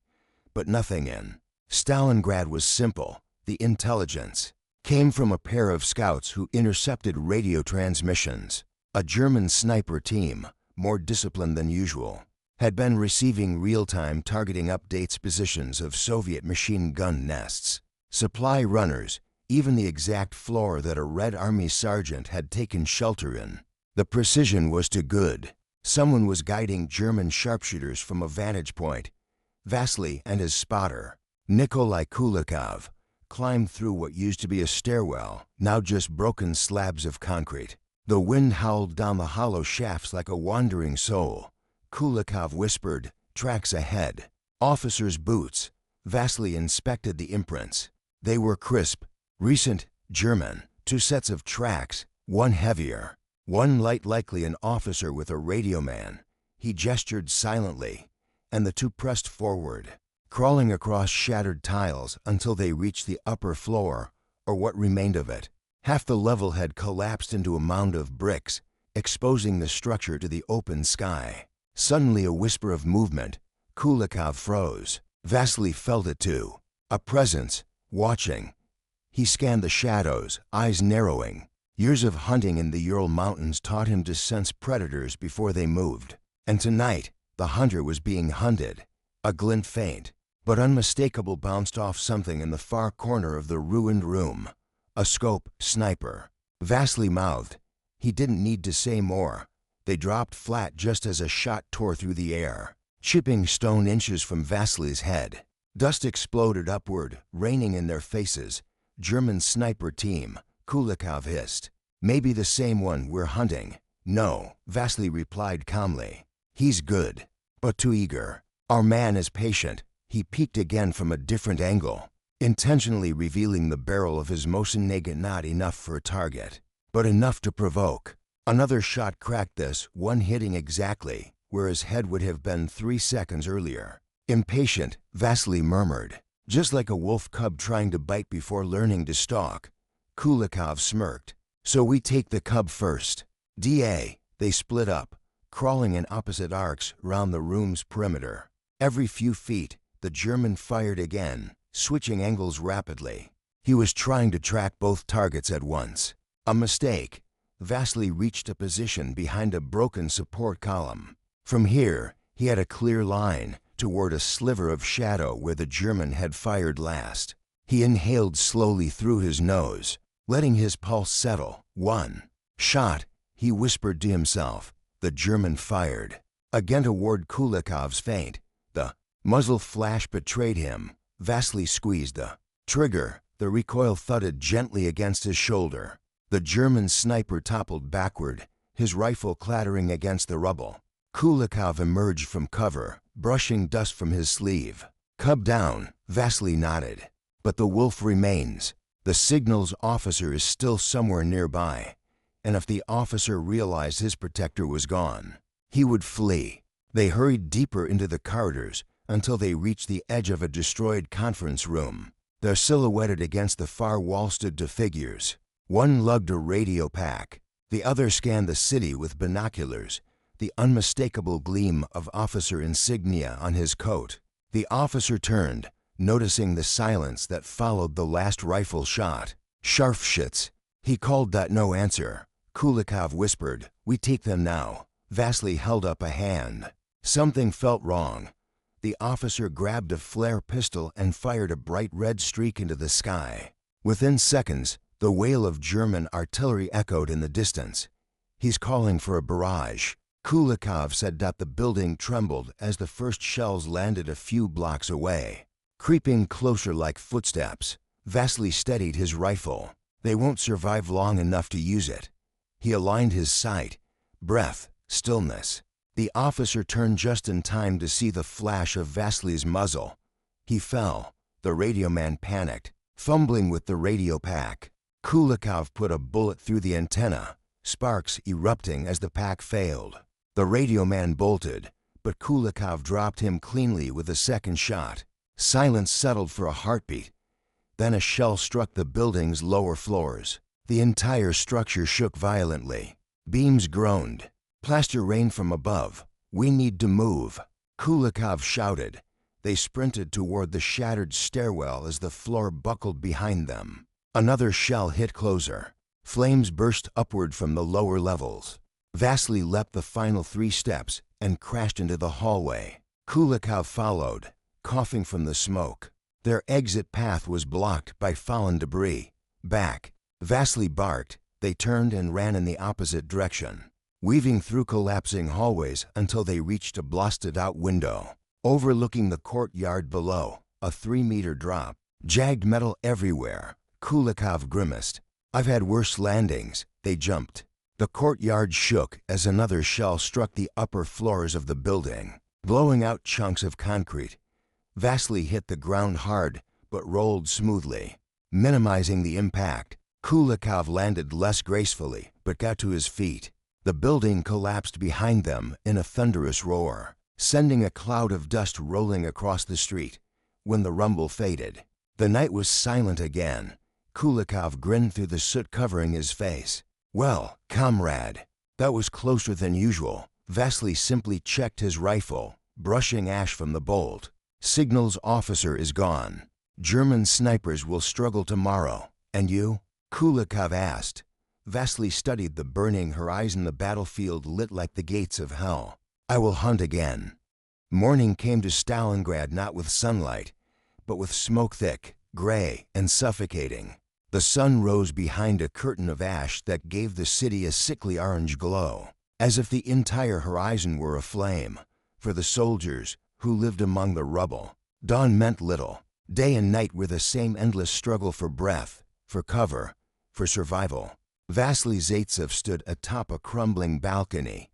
S1: But nothing in Stalingrad was simple. The intelligence came from a pair of scouts who intercepted radio transmissions. A German sniper team, more disciplined than usual, had been receiving real-time targeting updates positions of Soviet machine gun nests. Supply runners, even the exact floor that a Red Army sergeant had taken shelter in. The precision was too good. Someone was guiding German sharpshooters from a vantage point. Vasily and his spotter, Nikolai Kulikov, climbed through what used to be a stairwell, now just broken slabs of concrete. The wind howled down the hollow shafts like a wandering soul. Kulikov whispered, "Tracks ahead." Officers' boots. Vasily inspected the imprints. They were crisp, recent, German. 2 sets of tracks, one heavier, one light, likely an officer with a radio man. He gestured silently, and the 2 pressed forward, crawling across shattered tiles until they reached the upper floor, or what remained of it. Half the level had collapsed into a mound of bricks, exposing the structure to the open sky. Suddenly, a whisper of movement. Kulikov froze. Vasily felt it too. A presence, watching. He scanned the shadows, eyes narrowing. Years of hunting in the Ural Mountains taught him to sense predators before they moved. And tonight, the hunter was being hunted. A glint faint, but unmistakable, bounced off something in the far corner of the ruined room. A scope, sniper. Vasily mouthed. He didn't need to say more. They dropped flat just as a shot tore through the air, chipping stone inches from Vasily's head. Dust exploded upward, raining in their faces. "German sniper team," Kulikov hissed. "Maybe the same one we're hunting." "No," Vasily replied calmly. "He's good, but too eager. Our man is patient." He peeked again from a different angle, intentionally revealing the barrel of his Mosin-Nagant, not enough for a target, but enough to provoke. Another shot cracked this, one hitting exactly where his head would have been 3 seconds earlier. Impatient, Vasily murmured, just like a wolf cub trying to bite before learning to stalk. Kulikov smirked. "So we take the cub first." DA. They split up, crawling in opposite arcs round the room's perimeter. Every few feet, the German fired again, switching angles rapidly. He was trying to track both targets at once. A mistake. Vasily reached a position behind a broken support column. From here, he had a clear line toward a sliver of shadow where the German had fired last. He inhaled slowly through his nose, letting his pulse settle. "One shot," he whispered to himself. The German fired. Again toward Kulikov's feint. The muzzle flash betrayed him. Vasily squeezed the trigger. The recoil thudded gently against his shoulder. The German sniper toppled backward, his rifle clattering against the rubble. Kulikov emerged from cover, brushing dust from his sleeve. "Cub down," Vasily nodded. "But the wolf remains. The signals officer is still somewhere nearby, and if the officer realized his protector was gone, he would flee." They hurried deeper into the corridors until they reached the edge of a destroyed conference room. There, silhouetted against the far wall, stood 2 figures. One lugged a radio pack. The other scanned the city with binoculars, the unmistakable gleam of officer insignia on his coat. The officer turned, noticing the silence that followed the last rifle shot. "Scharfschütz," he called. That no answer. Kulikov whispered, "We take them now." Vasily held up a hand. Something felt wrong. The officer grabbed a flare pistol and fired a bright red streak into the sky. Within seconds, the wail of German artillery echoed in the distance. "He's calling for a barrage," Kulikov said. The building trembled as the first shells landed a few blocks away. Creeping closer like footsteps, Vasily steadied his rifle. They won't survive long enough to use it. He aligned his sight. Breath, stillness. The officer turned just in time to see the flash of Vasily's muzzle. He fell. The radio man panicked, fumbling with the radio pack. Kulikov put a bullet through the antenna, sparks erupting as the pack failed. The radio man bolted, but Kulikov dropped him cleanly with a second shot. Silence settled for a heartbeat. Then a shell struck the building's lower floors. The entire structure shook violently. Beams groaned. Plaster rained from above. "We need to move," Kulikov shouted. They sprinted toward the shattered stairwell as the floor buckled behind them. Another shell hit closer. Flames burst upward from the lower levels. Vasily leapt the final 3 steps and crashed into the hallway. Kulikov followed, coughing from the smoke. Their exit path was blocked by fallen debris. Back, Vasily barked. They turned and ran in the opposite direction, weaving through collapsing hallways until they reached a blasted-out window, overlooking the courtyard below, a 3-meter drop. Jagged metal everywhere. Kulikov grimaced. "I've had worse landings." They jumped. The courtyard shook as another shell struck the upper floors of the building, blowing out chunks of concrete. Vasily hit the ground hard, but rolled smoothly, minimizing the impact. Kulikov landed less gracefully, but got to his feet. The building collapsed behind them in a thunderous roar, sending a cloud of dust rolling across the street. When the rumble faded, the night was silent again. Kulikov grinned through the soot covering his face. "Well, comrade, that was closer than usual." Vasily simply checked his rifle, brushing ash from the bolt. "Signals officer is gone. German snipers will struggle tomorrow. And you?" Kulikov asked. Vasily studied the burning horizon. The battlefield lit like the gates of hell. "I will hunt again." Morning came to Stalingrad not with sunlight, but with smoke thick, gray, and suffocating. The sun rose behind a curtain of ash that gave the city a sickly orange glow, as if the entire horizon were aflame. For the soldiers who lived among the rubble, dawn meant little. Day and night were the same endless struggle for breath, for cover, for survival. Vasily Zaitsev stood atop a crumbling balcony,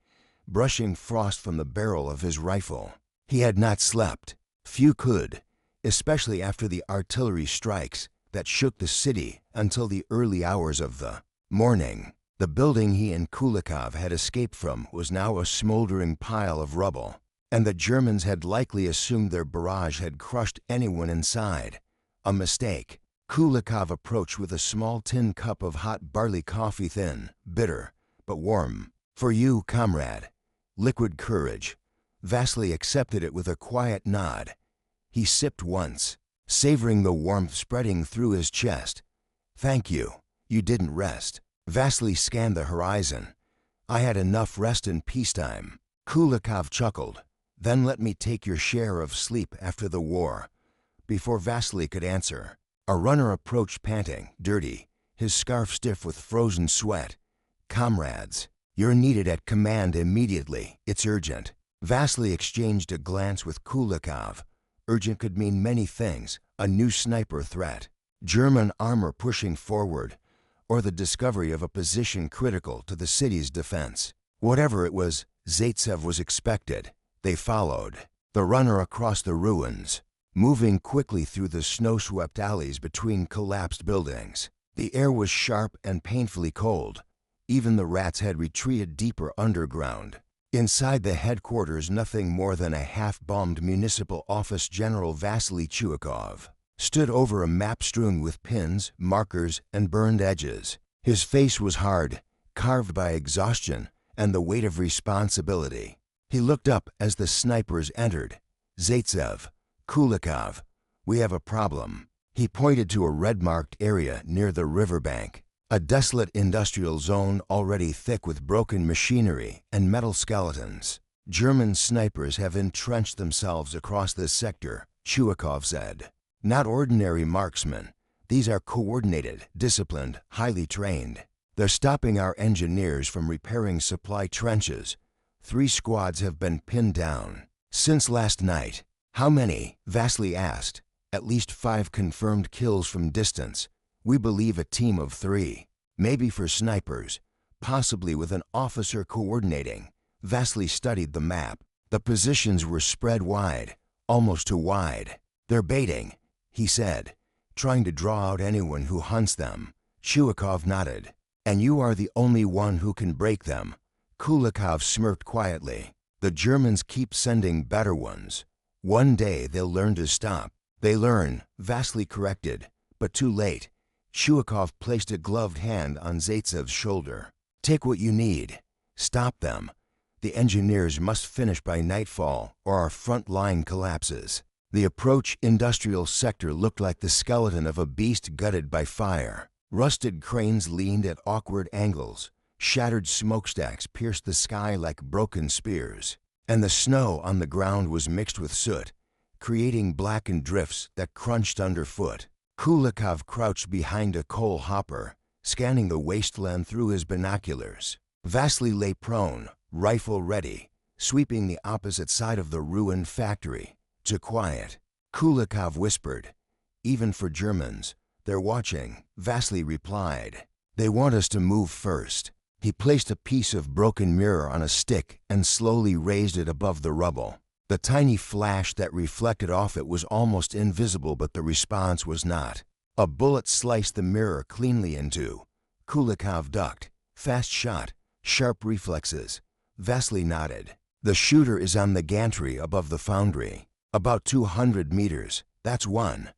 S1: brushing frost from the barrel of his rifle. He had not slept. Few could, especially after the artillery strikes that shook the city until the early hours of the morning. The building he and Kulikov had escaped from was now a smoldering pile of rubble, and the Germans had likely assumed their barrage had crushed anyone inside. A mistake. Kulikov approached with a small tin cup of hot barley coffee, thin, bitter, but warm. "For you, comrade." Liquid courage. Vasily accepted it with a quiet nod. He sipped once, savoring the warmth spreading through his chest. "Thank you. You didn't rest." Vasily scanned the horizon. "I had enough rest in peacetime." Kulikov chuckled. "Then let me take your share of sleep after the war." Before Vasily could answer, a runner approached panting, dirty, his scarf stiff with frozen sweat. "Comrades, you're needed at command immediately. It's urgent." Vasily exchanged a glance with Kulikov. Urgent could mean many things: a new sniper threat, German armor pushing forward, or the discovery of a position critical to the city's defense. Whatever it was, Zaitsev was expected. They followed, the runner across the ruins, moving quickly through the snow-swept alleys between collapsed buildings. The air was sharp and painfully cold. Even the rats had retreated deeper underground. Inside the headquarters, nothing more than a half-bombed municipal office. General Vasily Chuikov stood over a map strewn with pins, markers, and burned edges. His face was hard, carved by exhaustion and the weight of responsibility. He looked up as the snipers entered. "Zaitsev, Kulikov, we have a problem." He pointed to a red-marked area near the riverbank. A desolate industrial zone already thick with broken machinery and metal skeletons. "German snipers have entrenched themselves across this sector," Chuikov said. "Not ordinary marksmen. These are coordinated, disciplined, highly trained. They're stopping our engineers from repairing supply trenches. 3 squads have been pinned down since last night." "How many?" Vasily asked. "At least 5 confirmed kills from distance. We believe a team of 3, maybe for snipers, possibly with an officer coordinating." Vasily studied the map. The positions were spread wide, almost too wide. "They're baiting," he said, "trying to draw out anyone who hunts them." Chuikov nodded. "And you are the only one who can break them." Kulikov smirked quietly. "The Germans keep sending better ones. One day they'll learn to stop." "They learn," Vasily corrected, "but too late." Chuikov placed a gloved hand on Zaitsev's shoulder. "Take what you need. Stop them. The engineers must finish by nightfall or our front line collapses." The approach industrial sector looked like the skeleton of a beast gutted by fire. Rusted cranes leaned at awkward angles. Shattered smokestacks pierced the sky like broken spears. And the snow on the ground was mixed with soot, creating blackened drifts that crunched underfoot. Kulikov crouched behind a coal hopper, scanning the wasteland through his binoculars. Vasily lay prone, rifle ready, sweeping the opposite side of the ruined factory. To quiet. Kulikov whispered, "Even for Germans, they're watching," Vasily replied. "They want us to move first." He placed a piece of broken mirror on a stick and slowly raised it above the rubble. The tiny flash that reflected off it was almost invisible, but the response was not. A bullet sliced the mirror cleanly in two. Kulikov ducked. Fast shot, sharp reflexes. Vasily nodded. "The shooter is on the gantry above the foundry. About 200 meters, that's one.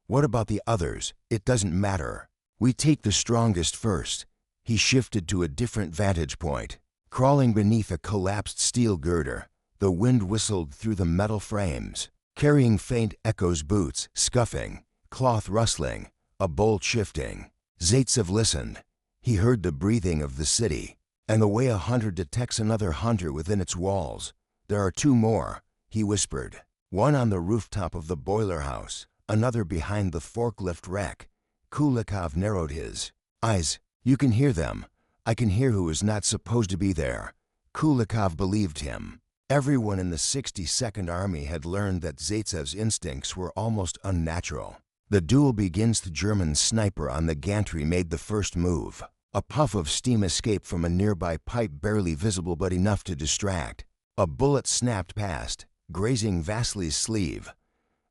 S1: What about the others? It doesn't matter. We take the strongest first." He shifted to a different vantage point. Crawling beneath a collapsed steel girder, the wind whistled through the metal frames, carrying faint echoes, boots scuffing, cloth rustling, a bolt shifting. Zaitsev listened. He heard the breathing of the city, and the way a hunter detects another hunter within its walls. "There are two more," he whispered. "One on the rooftop of the boiler house, another behind the forklift rack." Kulikov narrowed his eyes. "You can hear them. I can hear who is not supposed to be there." Kulikov believed him. Everyone in the 62nd Army had learned that Zaitsev's instincts were almost unnatural. The duel begins. The German sniper on the gantry made the first move. A puff of steam escaped from a nearby pipe, barely visible but enough to distract. A bullet snapped past, grazing Vasily's sleeve.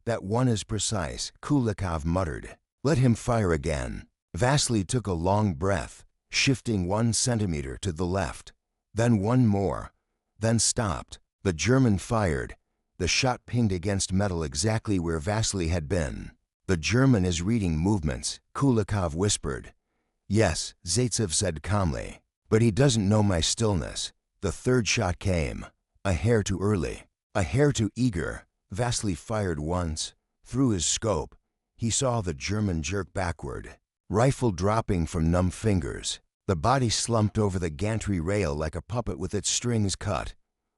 S1: "That one is precise," Kulikov muttered. "Let him fire again." Vasily took a long breath, shifting 1 centimeter to the left, then one more, then stopped. The German fired. The shot pinged against metal exactly where Vasily had been. "The German is reading movements," Kulikov whispered. "Yes," Zaitsev said calmly, "but he doesn't know my stillness." The third shot came. A hair too early, a hair too eager. Vasily fired once. Through his scope, he saw the German jerk backward, rifle dropping from numb fingers. The body slumped over the gantry rail like a puppet with its strings cut.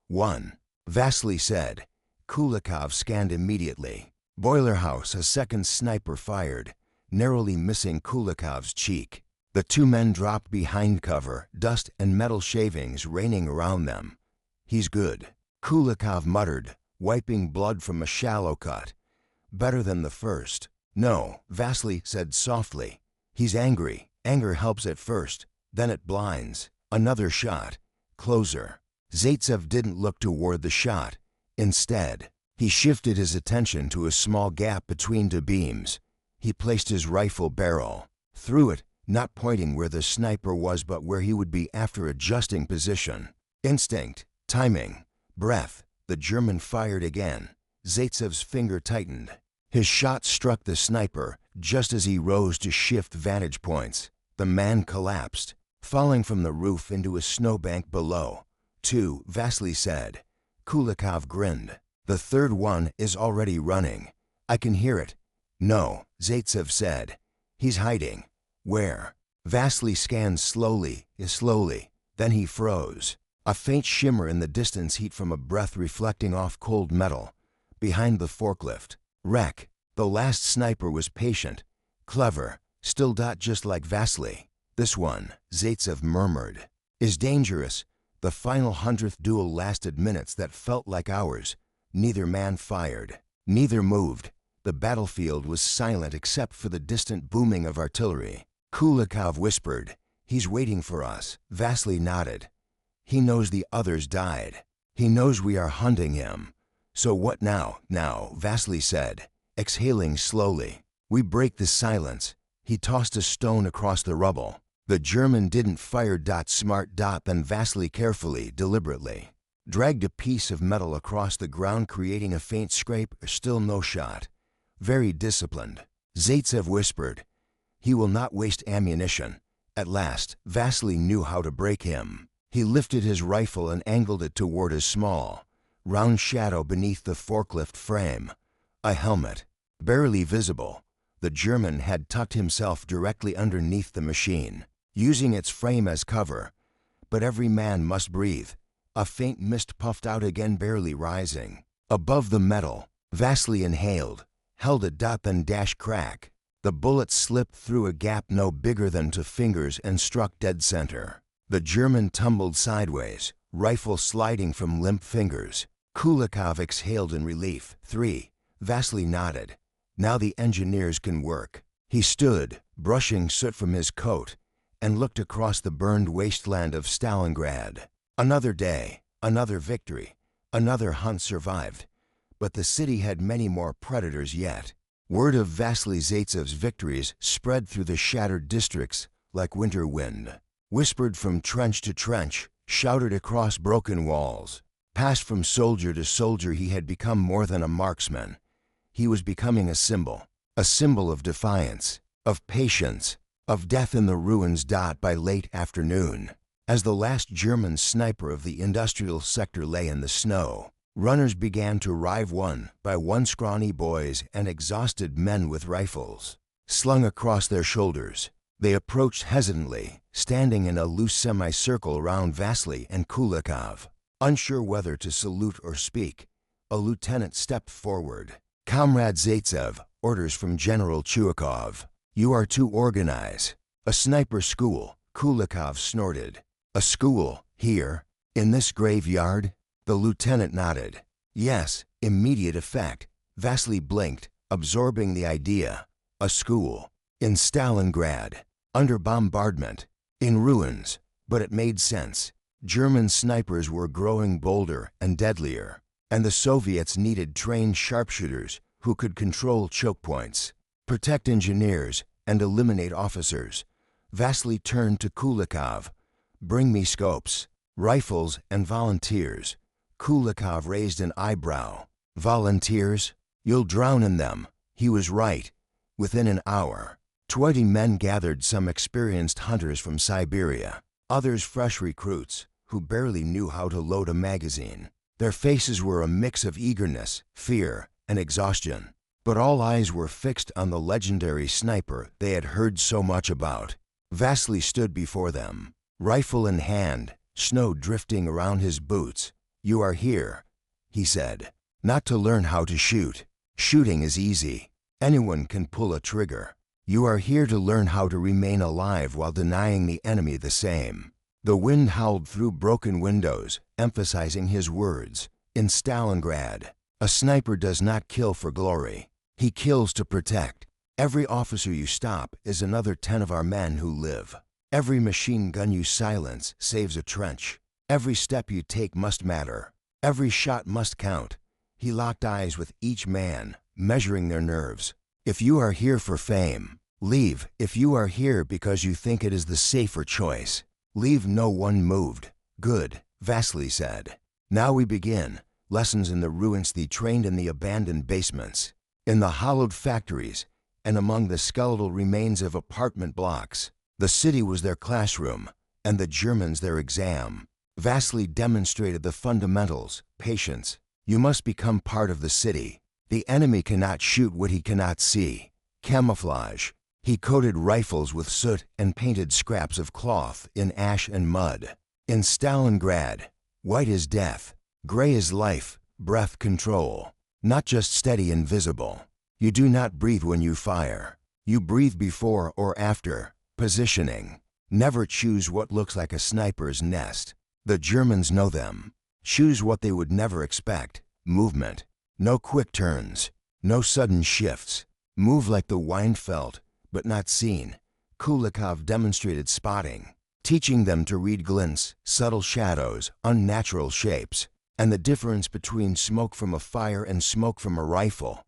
S1: "One," Vasily said. Kulikov scanned immediately. Boiler house, a second sniper fired, narrowly missing Kulikov's cheek. The two men dropped behind cover, dust and metal shavings raining around them. "He's good," Kulikov muttered, wiping blood from a shallow cut. "Better than the first." "No," Vasily said softly. "He's angry. Anger helps at first, then it blinds." Another shot. Closer. Zaitsev didn't look toward the shot. Instead, he shifted his attention to a small gap between two beams. He placed his rifle barrel through it, not pointing where the sniper was but where he would be after adjusting position. Instinct, timing, breath. The German fired again. Zaitsev's finger tightened. His shot struck the sniper just as he rose to shift vantage points. The man collapsed, falling from the roof into a snowbank below. "Two," Vasily said. Kulikov grinned. "The third one is already running. I can hear it." "No," Zaitsev said. "He's hiding." "Where?" Vasily scanned slowly, then he froze. A faint shimmer in the distance, heat from a breath reflecting off cold metal. Behind the forklift rack. The last sniper was patient, clever, still just like Vasily. "This one," Zaitsev murmured, "is dangerous." The final 100th duel lasted minutes that felt like hours. Neither man fired. Neither moved. The battlefield was silent except for the distant booming of artillery. Kulikov whispered, "He's waiting for us." Vasily nodded. "He knows the others died. He knows we are hunting him." "So what now?" "Now," Vasily said, exhaling slowly, "we break the silence." He tossed a stone across the rubble. The German didn't fire. Smart. Then Vasily carefully, deliberately, dragged a piece of metal across the ground, creating a faint scrape. Still no shot. Very disciplined. Zaitsev whispered, "He will not waste ammunition." At last, Vasily knew how to break him. He lifted his rifle and angled it toward a small, round shadow beneath the forklift frame. A helmet, barely visible. The German had tucked himself directly underneath the machine, using its frame as cover. But every man must breathe. A faint mist puffed out again, barely rising. Above the metal, Vasily inhaled, held a dot, then dash crack. The bullet slipped through a gap no bigger than 2 fingers and struck dead center. The German tumbled sideways, rifle sliding from limp fingers. Kulikov exhaled in relief. 3. Vasily nodded. Now the engineers can work. He stood, brushing soot from his coat, and looked across the burned wasteland of Stalingrad. Another day, another victory, another hunt survived. But the city had many more predators yet. Word of Vasily Zaitsev's victories spread through the shattered districts like winter wind. Whispered from trench to trench, shouted across broken walls. Passed from soldier to soldier, he had become more than a marksman. He was becoming a symbol of defiance, of patience, of death in the ruins. By late afternoon, as the last German sniper of the industrial sector lay in the snow, runners began to arrive one by one, scrawny boys and exhausted men with rifles slung across their shoulders. They approached hesitantly, standing in a loose semicircle around Vasily and Kulikov. Unsure whether to salute or speak, a lieutenant stepped forward. "Comrade Zaitsev, orders from General Chuikov. You are to organize a sniper school." Kulikov snorted. "A school, here, in this graveyard?" The lieutenant nodded. "Yes, immediate effect." Vasily blinked, absorbing the idea. A school. In Stalingrad. Under bombardment. In ruins. But it made sense. German snipers were growing bolder and deadlier, and the Soviets needed trained sharpshooters who could control choke points, protect engineers, and eliminate officers. Vasily turned to Kulikov. "Bring me scopes, rifles, and volunteers." Kulikov raised an eyebrow. "Volunteers? You'll drown in them." He was right. Within an hour, 20 men gathered, some experienced hunters from Siberia, others fresh recruits who barely knew how to load a magazine. Their faces were a mix of eagerness, fear, and exhaustion, but all eyes were fixed on the legendary sniper they had heard so much about. Vasily stood before them, rifle in hand, snow drifting around his boots. "You are here," he said, "not to learn how to shoot. Shooting is easy. Anyone can pull a trigger. You are here to learn how to remain alive while denying the enemy the same." The wind howled through broken windows, emphasizing his words. In Stalingrad, a sniper does not kill for glory. He kills to protect. Every officer you stop is another 10 of our men who live. Every machine gun you silence saves a trench. Every step you take must matter. Every shot must count. He locked eyes with each man, measuring their nerves. "If you are here for fame, leave. If you are here because you think it is the safer choice, leave." No one moved. "Good," Vasily said. "Now we begin. Lessons in the ruins." They trained in the abandoned basements, in the hollowed factories, and among the skeletal remains of apartment blocks. The city was their classroom, and the Germans their exam. Vasily demonstrated the fundamentals: patience. You must become part of the city. The enemy cannot shoot what he cannot see. Camouflage. He coated rifles with soot and painted scraps of cloth in ash and mud. In Stalingrad, white is death, gray is life, breath control. Not just steady and visible. You do not breathe when you fire. You breathe before or after. Positioning. Never choose what looks like a sniper's nest. The Germans know them. Choose what they would never expect. Movement. No quick turns. No sudden shifts. Move like the wind felt, but not seen. Kulikov demonstrated spotting, teaching them to read glints, subtle shadows, unnatural shapes, and the difference between smoke from a fire and smoke from a rifle.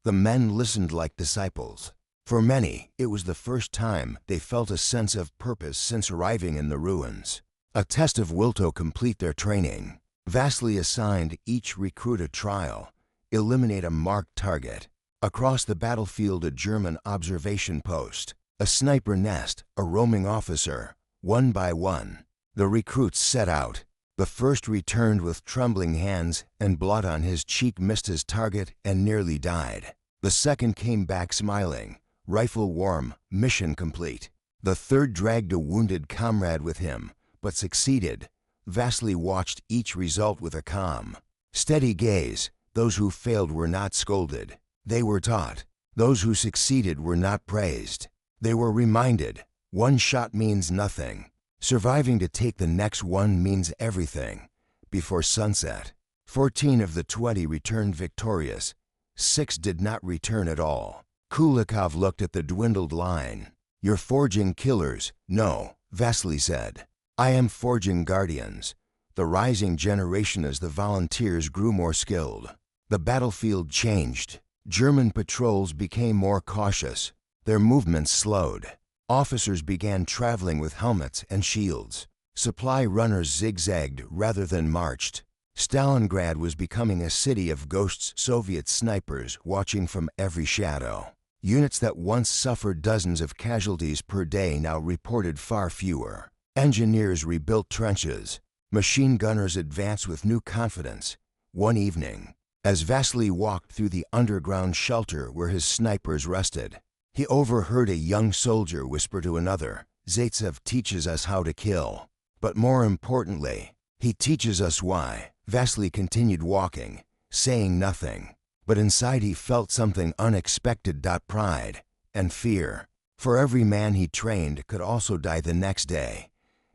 S1: The men listened like disciples. For many, it was the first time they felt a sense of purpose since arriving in the ruins. A test of will to complete their training. Vasily assigned each recruit a trial. Eliminate a marked target. Across the battlefield, a German observation post, a sniper nest, a roaming officer. One by one, the recruits set out. The first returned with trembling hands, and blood on his cheek missed his target and nearly died. The second came back smiling, rifle warm, mission complete. The third dragged a wounded comrade with him, but succeeded. Vasily watched each result with a calm, steady gaze. Those who failed were not scolded. They were taught. Those who succeeded were not praised. They were reminded, one shot means nothing. Surviving to take the next one means everything. Before sunset, 14 of the 20 returned victorious. 6 did not return at all. Kulikov looked at the dwindled line. "You're forging killers." "No," Vasily said. "I am forging guardians." The rising generation as the volunteers grew more skilled. The battlefield changed. German patrols became more cautious. Their movements slowed. Officers began traveling with helmets and shields. Supply runners zigzagged rather than marched. Stalingrad was becoming a city of ghosts, Soviet snipers watching from every shadow. Units that once suffered dozens of casualties per day now reported far fewer. Engineers rebuilt trenches. Machine gunners advanced with new confidence. One evening, as Vasily walked through the underground shelter where his snipers rested, he overheard a young soldier whisper to another, "Zaitsev teaches us how to kill. But more importantly, he teaches us why." Vasily continued walking, saying nothing. But inside he felt something unexpected. Pride and fear. For every man he trained could also die the next day.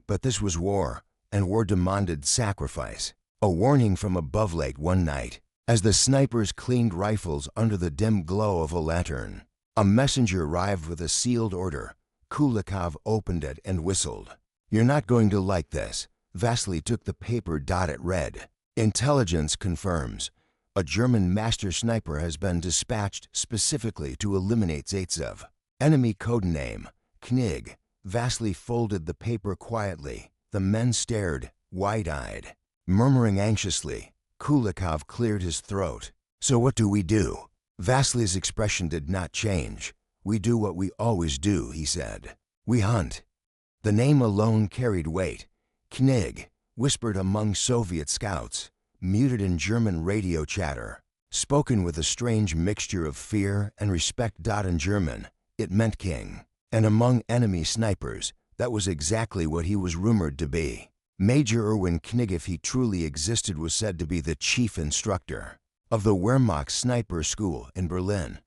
S1: But this was war, and war demanded sacrifice. A warning from above late one night, as the snipers cleaned rifles under the dim glow of a lantern. A messenger arrived with a sealed order. Kulikov opened it and whistled. "You're not going to like this." Vasily took the paper. It read, "Intelligence confirms. A German master sniper has been dispatched specifically to eliminate Zaitsev. Enemy codename, Knig." Vasily folded the paper quietly. The men stared, wide-eyed. Murmuring anxiously, Kulikov cleared his throat. "So what do we do?" Vasily's expression did not change. "We do what we always do," he said. "We hunt." The name alone carried weight. Knig, whispered among Soviet scouts, muted in German radio chatter, spoken with a strange mixture of fear and respect. In German, it meant king. And among enemy snipers, that was exactly what he was rumored to be. Major Erwin Knig, if he truly existed, was said to be the chief instructor of the Wehrmacht Sniper School in Berlin,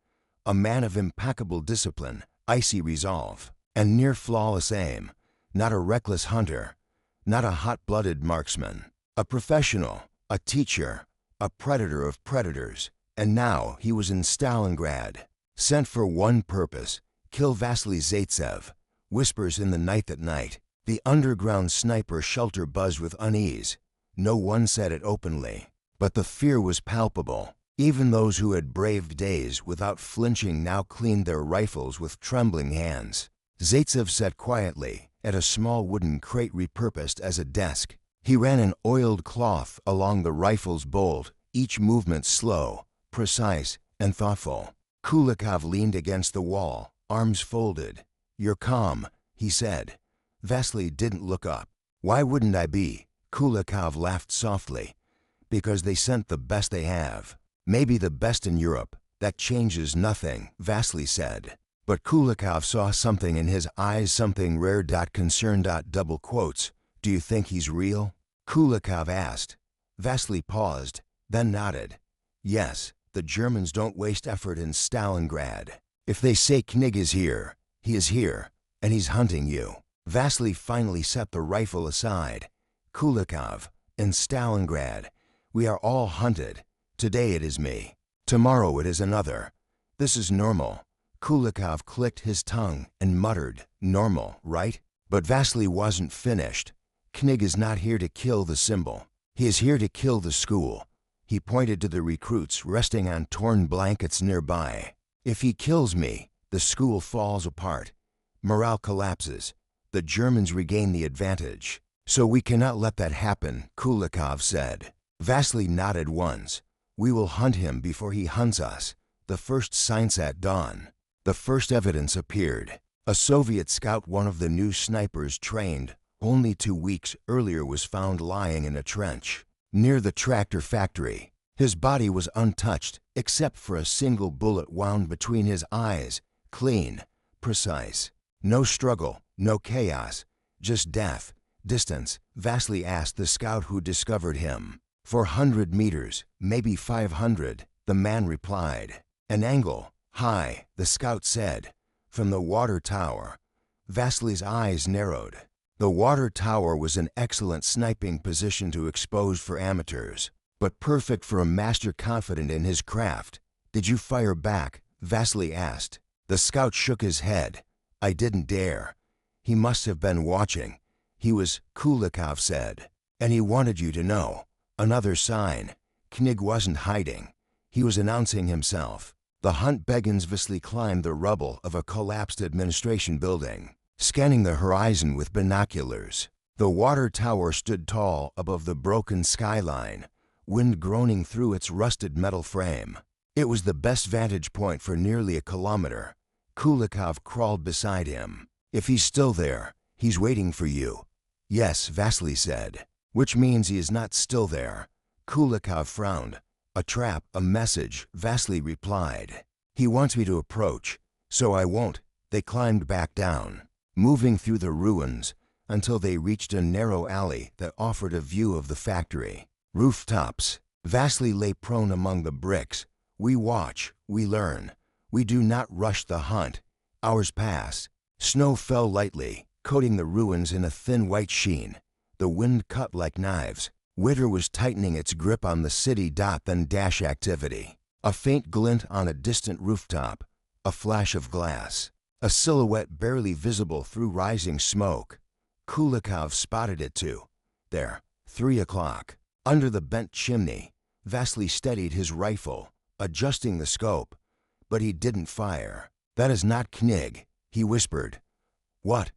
S1: a man of impeccable discipline, icy resolve, and near flawless aim. Not a reckless hunter, not a hot-blooded marksman, a professional, a teacher, a predator of predators. And now he was in Stalingrad, sent for one purpose: kill Vasily Zaitsev. Whispers in the night. That night, the underground sniper shelter buzzed with unease. No one said it openly, but the fear was palpable. Even those who had braved days without flinching now cleaned their rifles with trembling hands. Zaitsev sat quietly at a small wooden crate repurposed as a desk. He ran an oiled cloth along the rifle's bolt, each movement slow, precise, and thoughtful. Kulikov leaned against the wall, arms folded. "You're calm," he said. Vasily didn't look up. "Why wouldn't I be?" Kulikov laughed softly. "Because they sent the best they have. Maybe the best in Europe. That changes nothing," Vasily said. But Kulikov saw something in his eyes, something rare. Concern. Double quotes. "Do you think he's real?" Kulikov asked. Vasily paused, then nodded. "Yes, the Germans don't waste effort in Stalingrad. If they say Knig is here, he is here, and he's hunting you." Vasily finally set the rifle aside. "Kulikov, in Stalingrad, we are all hunted. Today it is me. Tomorrow it is another. This is normal." Kulikov clicked his tongue and muttered, "Normal, right?" But Vasily wasn't finished. "Knig is not here to kill the symbol. He is here to kill the school." He pointed to the recruits resting on torn blankets nearby. "If he kills me, the school falls apart. Morale collapses. The Germans regain the advantage. So we cannot let that happen," Kulikov said. Vasily nodded once. "We will hunt him before he hunts us." The first signs at dawn. The first evidence appeared. A Soviet scout, one of the new snipers trained, only 2 weeks earlier was found lying in a trench near the tractor factory. His body was untouched except for a single bullet wound between his eyes, clean, precise. No struggle, no chaos, just death. Distance, Vasily asked the scout who discovered him. 400 meters, maybe 500, the man replied. An angle, high, the scout said. From the water tower. Vasily's eyes narrowed. The water tower was an excellent sniping position to expose for amateurs, but perfect for a master confident in his craft. Did you fire back? Vasily asked. The scout shook his head. I didn't dare. He must have been watching. He was, Kulikov said. And he wanted you to know. Another sign. Knig wasn't hiding. He was announcing himself. The hunt begins. Vasily climbed the rubble of a collapsed administration building, scanning the horizon with binoculars. The water tower stood tall above the broken skyline, wind groaning through its rusted metal frame. It was the best vantage point for nearly a kilometer. Kulikov crawled beside him. If he's still there, he's waiting for you. Yes, Vasily said. Which means he is not still there. Kulikov frowned. A trap, a message, Vasily replied. He wants me to approach, so I won't. They climbed back down, moving through the ruins until they reached a narrow alley that offered a view of the factory. Rooftops. Vasily lay prone among the bricks. We watch, we learn. We do not rush the hunt. Hours passed. Snow fell lightly, coating the ruins in a thin white sheen. The wind cut like knives. Winter was tightening its grip on the city. Then dash activity. A faint glint on a distant rooftop. A flash of glass. A silhouette barely visible through rising smoke. Kulikov spotted it too. There, 3 o'clock. Under the bent chimney, Vasily steadied his rifle, adjusting the scope. But he didn't fire. That is not Knig, he whispered. What?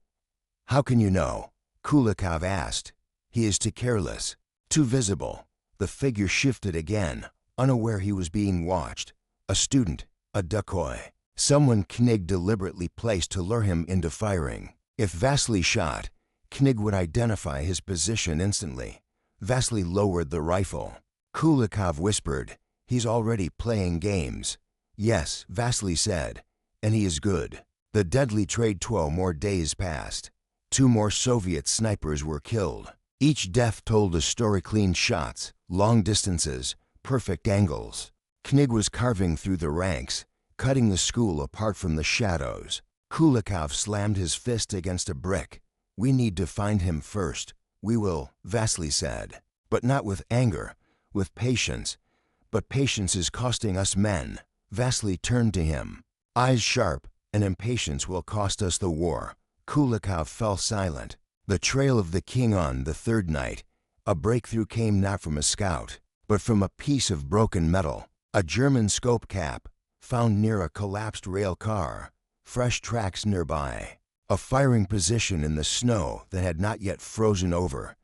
S1: How can you know? Kulikov asked. He is too careless, too visible. The figure shifted again, unaware he was being watched. A student, a decoy, someone Knig deliberately placed to lure him into firing. If Vasily shot, Knig would identify his position instantly. Vasily lowered the rifle. Kulikov whispered, he's already playing games. Yes, Vasily said, and he is good. The deadly trade. 12 more days passed. 2 more Soviet snipers were killed. Each death told a story. Clean shots, long distances, perfect angles. Knig was carving through the ranks, cutting the school apart from the shadows. Kulikov slammed his fist against a brick. We need to find him first. We will, Vasily said. But not with anger, with patience. But patience is costing us men. Vasily turned to him. Eyes sharp, and impatience will cost us the war. Kulikov fell silent. The trail of the king. On the third night, a breakthrough came not from a scout, but from a piece of broken metal. A German scope cap, found near a collapsed rail car. Fresh tracks nearby. A firing position in the snow that had not yet frozen over.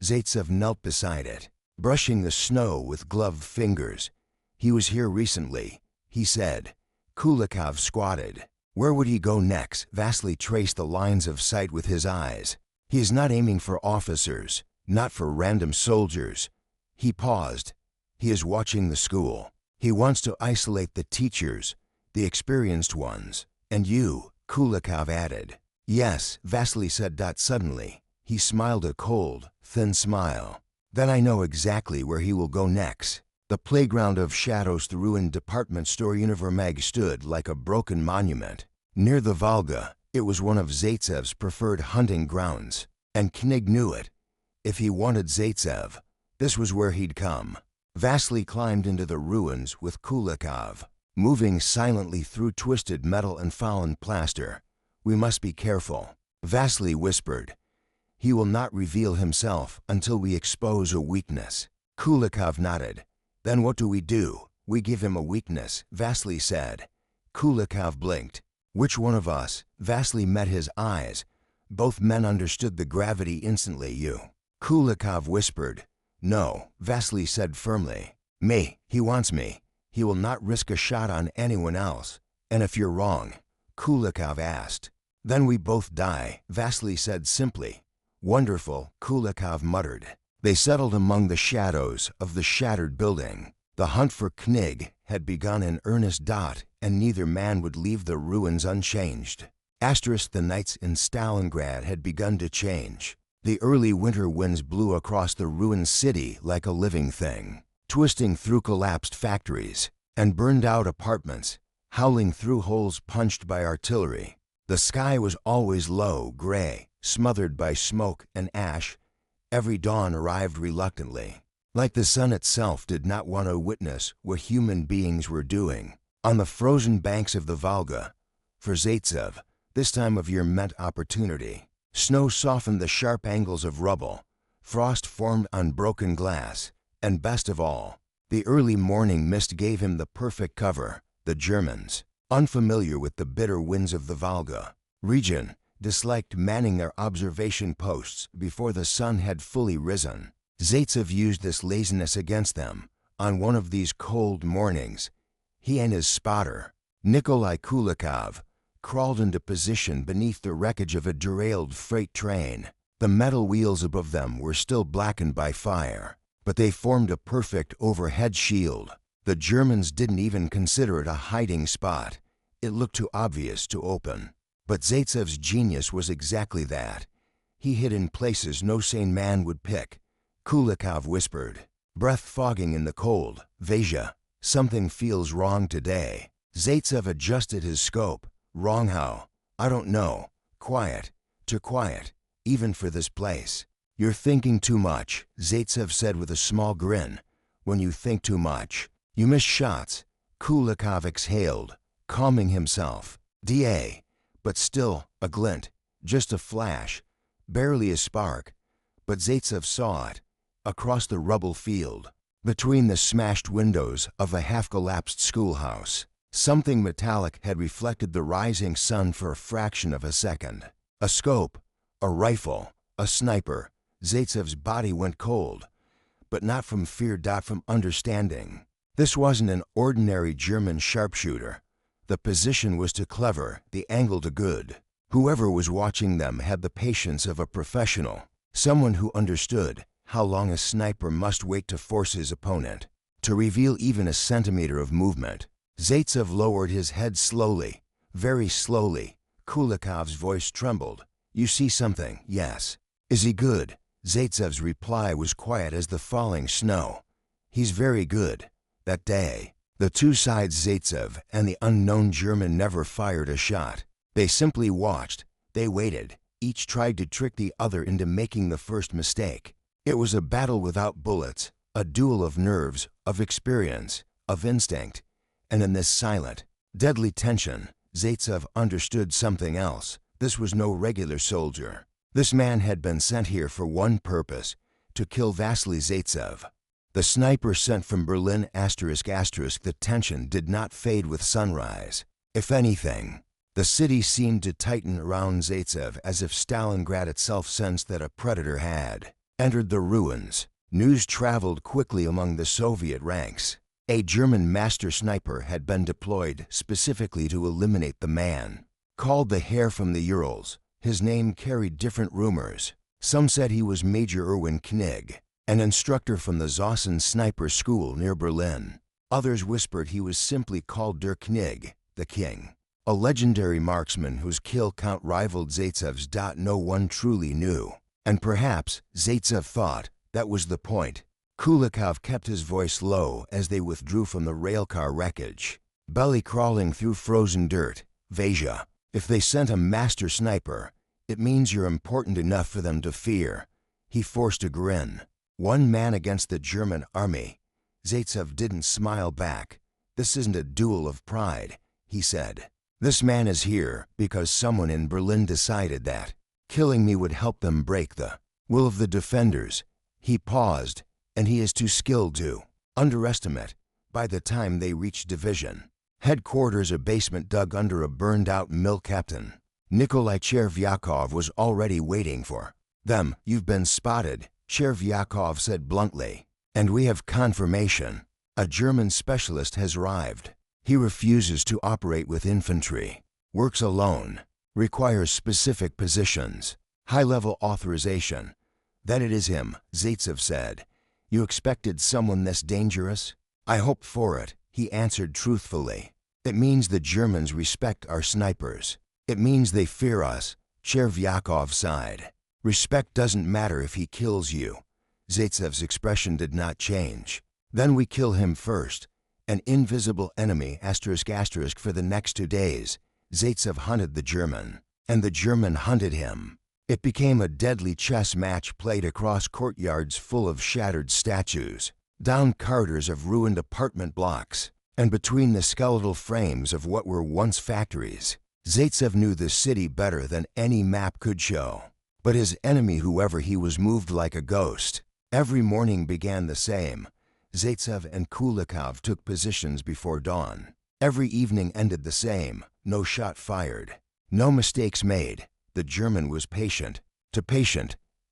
S1: Zaitsev knelt beside it, brushing the snow with gloved fingers. He was here recently, he said. Kulikov squatted. Where would he go next? Vasily traced the lines of sight with his eyes. He is not aiming for officers, not for random soldiers. He paused. He is watching the school. He wants to isolate the teachers, the experienced ones. And you, Kulikov added. Yes, Vasily said. Suddenly, he smiled a cold, thin smile. Then I know exactly where he will go next. The playground of shadows. The ruined department store Univermag stood like a broken monument. Near the Volga, it was one of Zaitsev's preferred hunting grounds. And Knig knew it. If he wanted Zaitsev, this was where he'd come. Vasily climbed into the ruins with Kulikov, moving silently through twisted metal and fallen plaster. We must be careful, Vasily whispered. He will not reveal himself until we expose a weakness. Kulikov nodded. Then what do? We give him a weakness, Vasily said. Kulikov blinked. Which one of us? Vasily met his eyes. Both men understood the gravity instantly. You. Kulikov whispered. No, Vasily said firmly. Me. He wants me. He will not risk a shot on anyone else. And if you're wrong? Kulikov asked. Then we both die, Vasily said simply. Wonderful, Kulikov muttered. They settled among the shadows of the shattered building. The hunt for Knig had begun in earnest. And neither man would leave the ruins unchanged. The nights in Stalingrad had begun to change. The early winter winds blew across the ruined city like a living thing, twisting through collapsed factories and burned out apartments, howling through holes punched by artillery. The sky was always low, gray, smothered by smoke and ash. Every dawn arrived reluctantly, like the sun itself did not want to witness what human beings were doing. On the frozen banks of the Volga, for Zaitsev, this time of year meant opportunity. Snow softened the sharp angles of rubble, frost formed on broken glass, and best of all, the early morning mist gave him the perfect cover. The Germans, unfamiliar with the bitter winds of the Volga region, disliked manning their observation posts before the sun had fully risen. Zaitsev used this laziness against them. On one of these cold mornings, he and his spotter, Nikolai Kulikov, crawled into position beneath the wreckage of a derailed freight train. The metal wheels above them were still blackened by fire, but they formed a perfect overhead shield. The Germans didn't even consider it a hiding spot. It looked too obvious to open. But Zaitsev's genius was exactly that. He hid in places no sane man would pick. Kulikov whispered, breath fogging in the cold, "Vasya, something feels wrong today." Zaitsev adjusted his scope. Wrong how? I don't know. Quiet. Too quiet. Even for this place. You're thinking too much, Zaitsev said with a small grin. When you think too much, you miss shots. Kulikov exhaled, calming himself. Da. But still, a glint. Just a flash. Barely a spark. But Zaitsev saw it. Across the rubble field. Between the smashed windows of a half-collapsed schoolhouse. Something metallic had reflected the rising sun for a fraction of a second. A scope, a rifle, a sniper. Zaitsev's body went cold, but not from fear, from understanding. This wasn't an ordinary German sharpshooter. The position was too clever, the angle too good. Whoever was watching them had the patience of a professional, someone who understood how long a sniper must wait to force his opponent, to reveal even a centimeter of movement. Zaitsev lowered his head slowly, very slowly. Kulikov's voice trembled. You see something, yes. Is he good? Zaitsev's reply was quiet as the falling snow. He's very good. That day, the two sides, Zaitsev and the unknown German, never fired a shot. They simply watched. They waited. Each tried to trick the other into making the first mistake. It was a battle without bullets, a duel of nerves, of experience, of instinct. And in this silent, deadly tension, Zaitsev understood something else. This was no regular soldier. This man had been sent here for one purpose, to kill Vasily Zaitsev. The sniper sent from Berlin ***. The tension did not fade with sunrise. If anything, the city seemed to tighten around Zaitsev, as if Stalingrad itself sensed that a predator had entered the ruins. News traveled quickly among the Soviet ranks. A German master sniper had been deployed specifically to eliminate the man. Called the Hare from the Urals, his name carried different rumors. Some said he was Major Erwin Knig, an instructor from the Zossen sniper school near Berlin. Others whispered he was simply called Der Knig, the King, a legendary marksman whose kill count rivaled Zaitsev's. No one truly knew. And perhaps, Zaitsev thought, that was the point. Kulikov kept his voice low as they withdrew from the railcar wreckage, belly crawling through frozen dirt. Vasya, if they sent a master sniper, it means you're important enough for them to fear. He forced a grin. One man against the German army. Zaitsev didn't smile back. This isn't a duel of pride, he said. This man is here because someone in Berlin decided that killing me would help them break the will of the defenders. He paused. And he is too skilled to underestimate. By the time they reached division headquarters, a basement dug under a burned-out mill captain, Nikolai Chervyakov, was already waiting for them. You've been spotted, Chervyakov said bluntly. And we have confirmation. A German specialist has arrived. He refuses to operate with infantry, works alone, requires specific positions. High-level authorization. That it is him, Zaitsev said. You expected someone this dangerous? I hoped for it, he answered truthfully. It means the Germans respect our snipers. It means they fear us, Chervyakov sighed. Respect doesn't matter if he kills you. Zaitsev's expression did not change. Then we kill him first. An invisible enemy *** for the next 2 days. Zaitsev hunted the German, and the German hunted him. It became a deadly chess match played across courtyards full of shattered statues, down corridors of ruined apartment blocks, and between the skeletal frames of what were once factories. Zaitsev knew the city better than any map could show. But his enemy, whoever he was, moved like a ghost. Every morning began the same. Zaitsev and Kulikov took positions before dawn. Every evening ended the same. No shot fired. No mistakes made. The German was patient.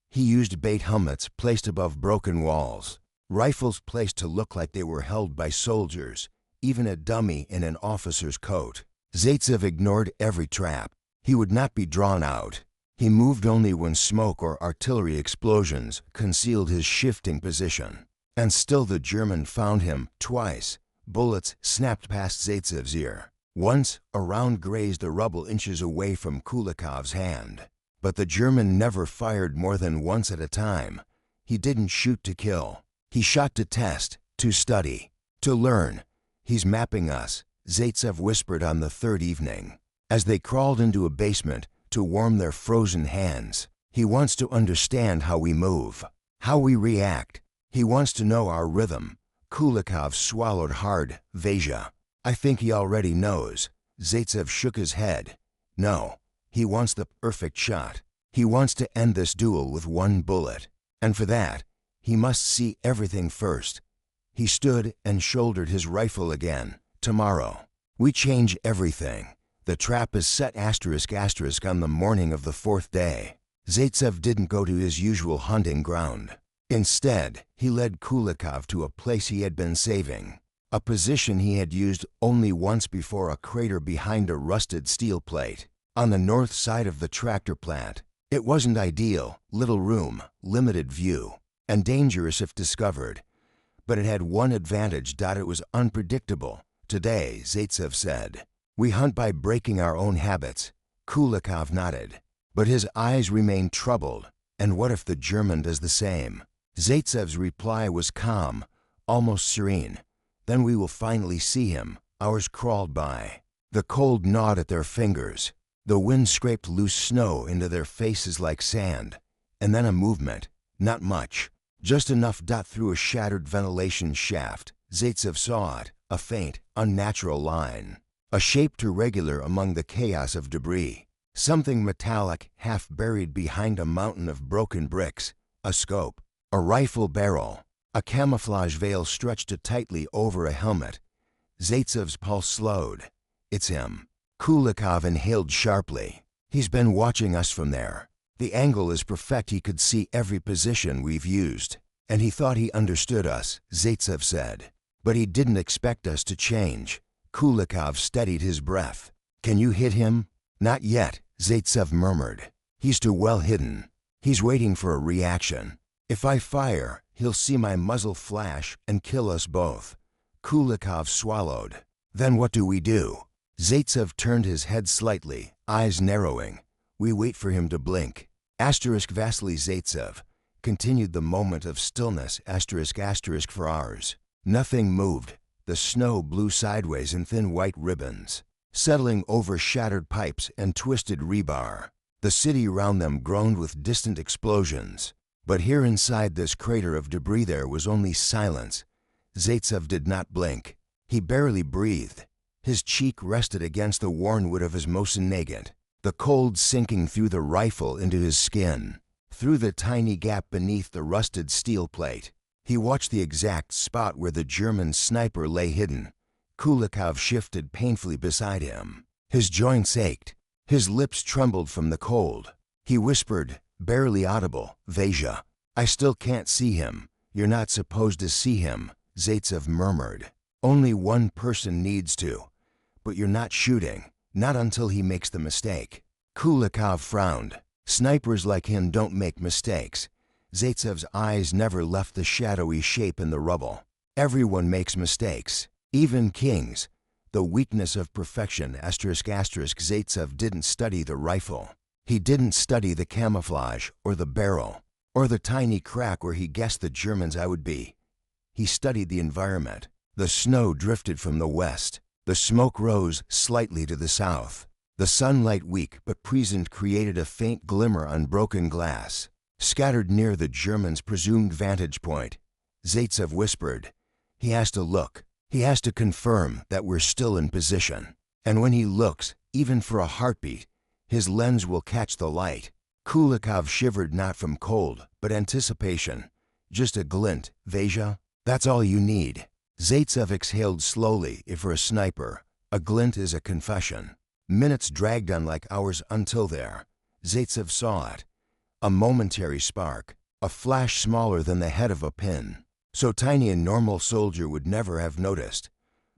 S1: He used bait helmets placed above broken walls, rifles placed to look like they were held by soldiers, even a dummy in an officer's coat. Zaitsev ignored every trap. He would not be drawn out. He moved only when smoke or artillery explosions concealed his shifting position. And still the German found him twice. Bullets snapped past Zaitsev's ear. Once, a round grazed a rubble inches away from Kulikov's hand. But the German never fired more than once at a time. He didn't shoot to kill. He shot to test, to study, to learn. He's mapping us, Zaitsev whispered on the 3rd evening. As they crawled into a basement to warm their frozen hands, he wants to understand how we move, how we react. He wants to know our rhythm. Kulikov swallowed hard. Vasya. I think he already knows. Zaitsev shook his head. No, he wants the perfect shot. He wants to end this duel with 1 bullet. And for that, he must see everything first. He stood and shouldered his rifle again. Tomorrow, we change everything. The trap is set *** on the morning of the 4th day. Zaitsev didn't go to his usual hunting ground. Instead, he led Kulikov to a place he had been saving. A position he had used only once before, a crater behind a rusted steel plate, on the north side of the tractor plant. It wasn't ideal, little room, limited view, and dangerous if discovered. But it had one advantage: it was unpredictable. Today, Zaitsev said, we hunt by breaking our own habits. Kulikov nodded, but his eyes remained troubled. And what if the German does the same? Zaitsev's reply was calm, almost serene. Then we will finally see him. Hours crawled by. The cold gnawed at their fingers. The wind scraped loose snow into their faces like sand. And then a movement. Not much. Just enough through a shattered ventilation shaft. Zaitsev saw it. A faint, unnatural line. A shape too regular among the chaos of debris. Something metallic, half buried behind a mountain of broken bricks. A scope. A rifle barrel. A camouflage veil stretched tightly over a helmet. Zaitsev's pulse slowed. It's him. Kulikov inhaled sharply. He's been watching us from there. The angle is perfect. He could see every position we've used. And he thought he understood us, Zaitsev said. But he didn't expect us to change. Kulikov steadied his breath. Can you hit him? Not yet, Zaitsev murmured. He's too well hidden. He's waiting for a reaction. If I fire, he'll see my muzzle flash and kill us both. Kulikov swallowed. Then what do we do? Zaitsev turned his head slightly, eyes narrowing. We wait for him to blink. Vasily Zaitsev continued the moment of stillness ** for hours. Nothing moved. The snow blew sideways in thin white ribbons, settling over shattered pipes and twisted rebar. The city around them groaned with distant explosions. But here inside this crater of debris there was only silence. Zaitsev did not blink. He barely breathed. His cheek rested against the worn wood of his Mosin Nagant, the cold sinking through the rifle into his skin, through the tiny gap beneath the rusted steel plate. He watched the exact spot where the German sniper lay hidden. Kulikov shifted painfully beside him. His joints ached. His lips trembled from the cold. He whispered, barely audible, Vasya. I still can't see him. You're not supposed to see him, Zaitsev murmured. Only one person needs to. But you're not shooting. Not until he makes the mistake. Kulikov frowned. Snipers like him don't make mistakes. Zaitsev's eyes never left the shadowy shape in the rubble. Everyone makes mistakes, even kings. The weakness of perfection ***. Zaitsev didn't study the rifle. He didn't study the camouflage or the barrel or the tiny crack where he guessed the Germans I would be. He studied the environment. The snow drifted from the west. The smoke rose slightly to the south. The sunlight, weak but present, created a faint glimmer on broken glass, scattered near the Germans' presumed vantage point. Zaitsev whispered, "He has to look. He has to confirm that we're still in position. And when he looks, even for a heartbeat, his lens will catch the light." Kulikov shivered, not from cold, but anticipation. "Just a glint, Vasya. That's all you need." Zaitsev exhaled slowly. If for a sniper, a glint is a confession. Minutes dragged on like hours until there. Zaitsev saw it. A momentary spark, a flash smaller than the head of a pin. So tiny a normal soldier would never have noticed.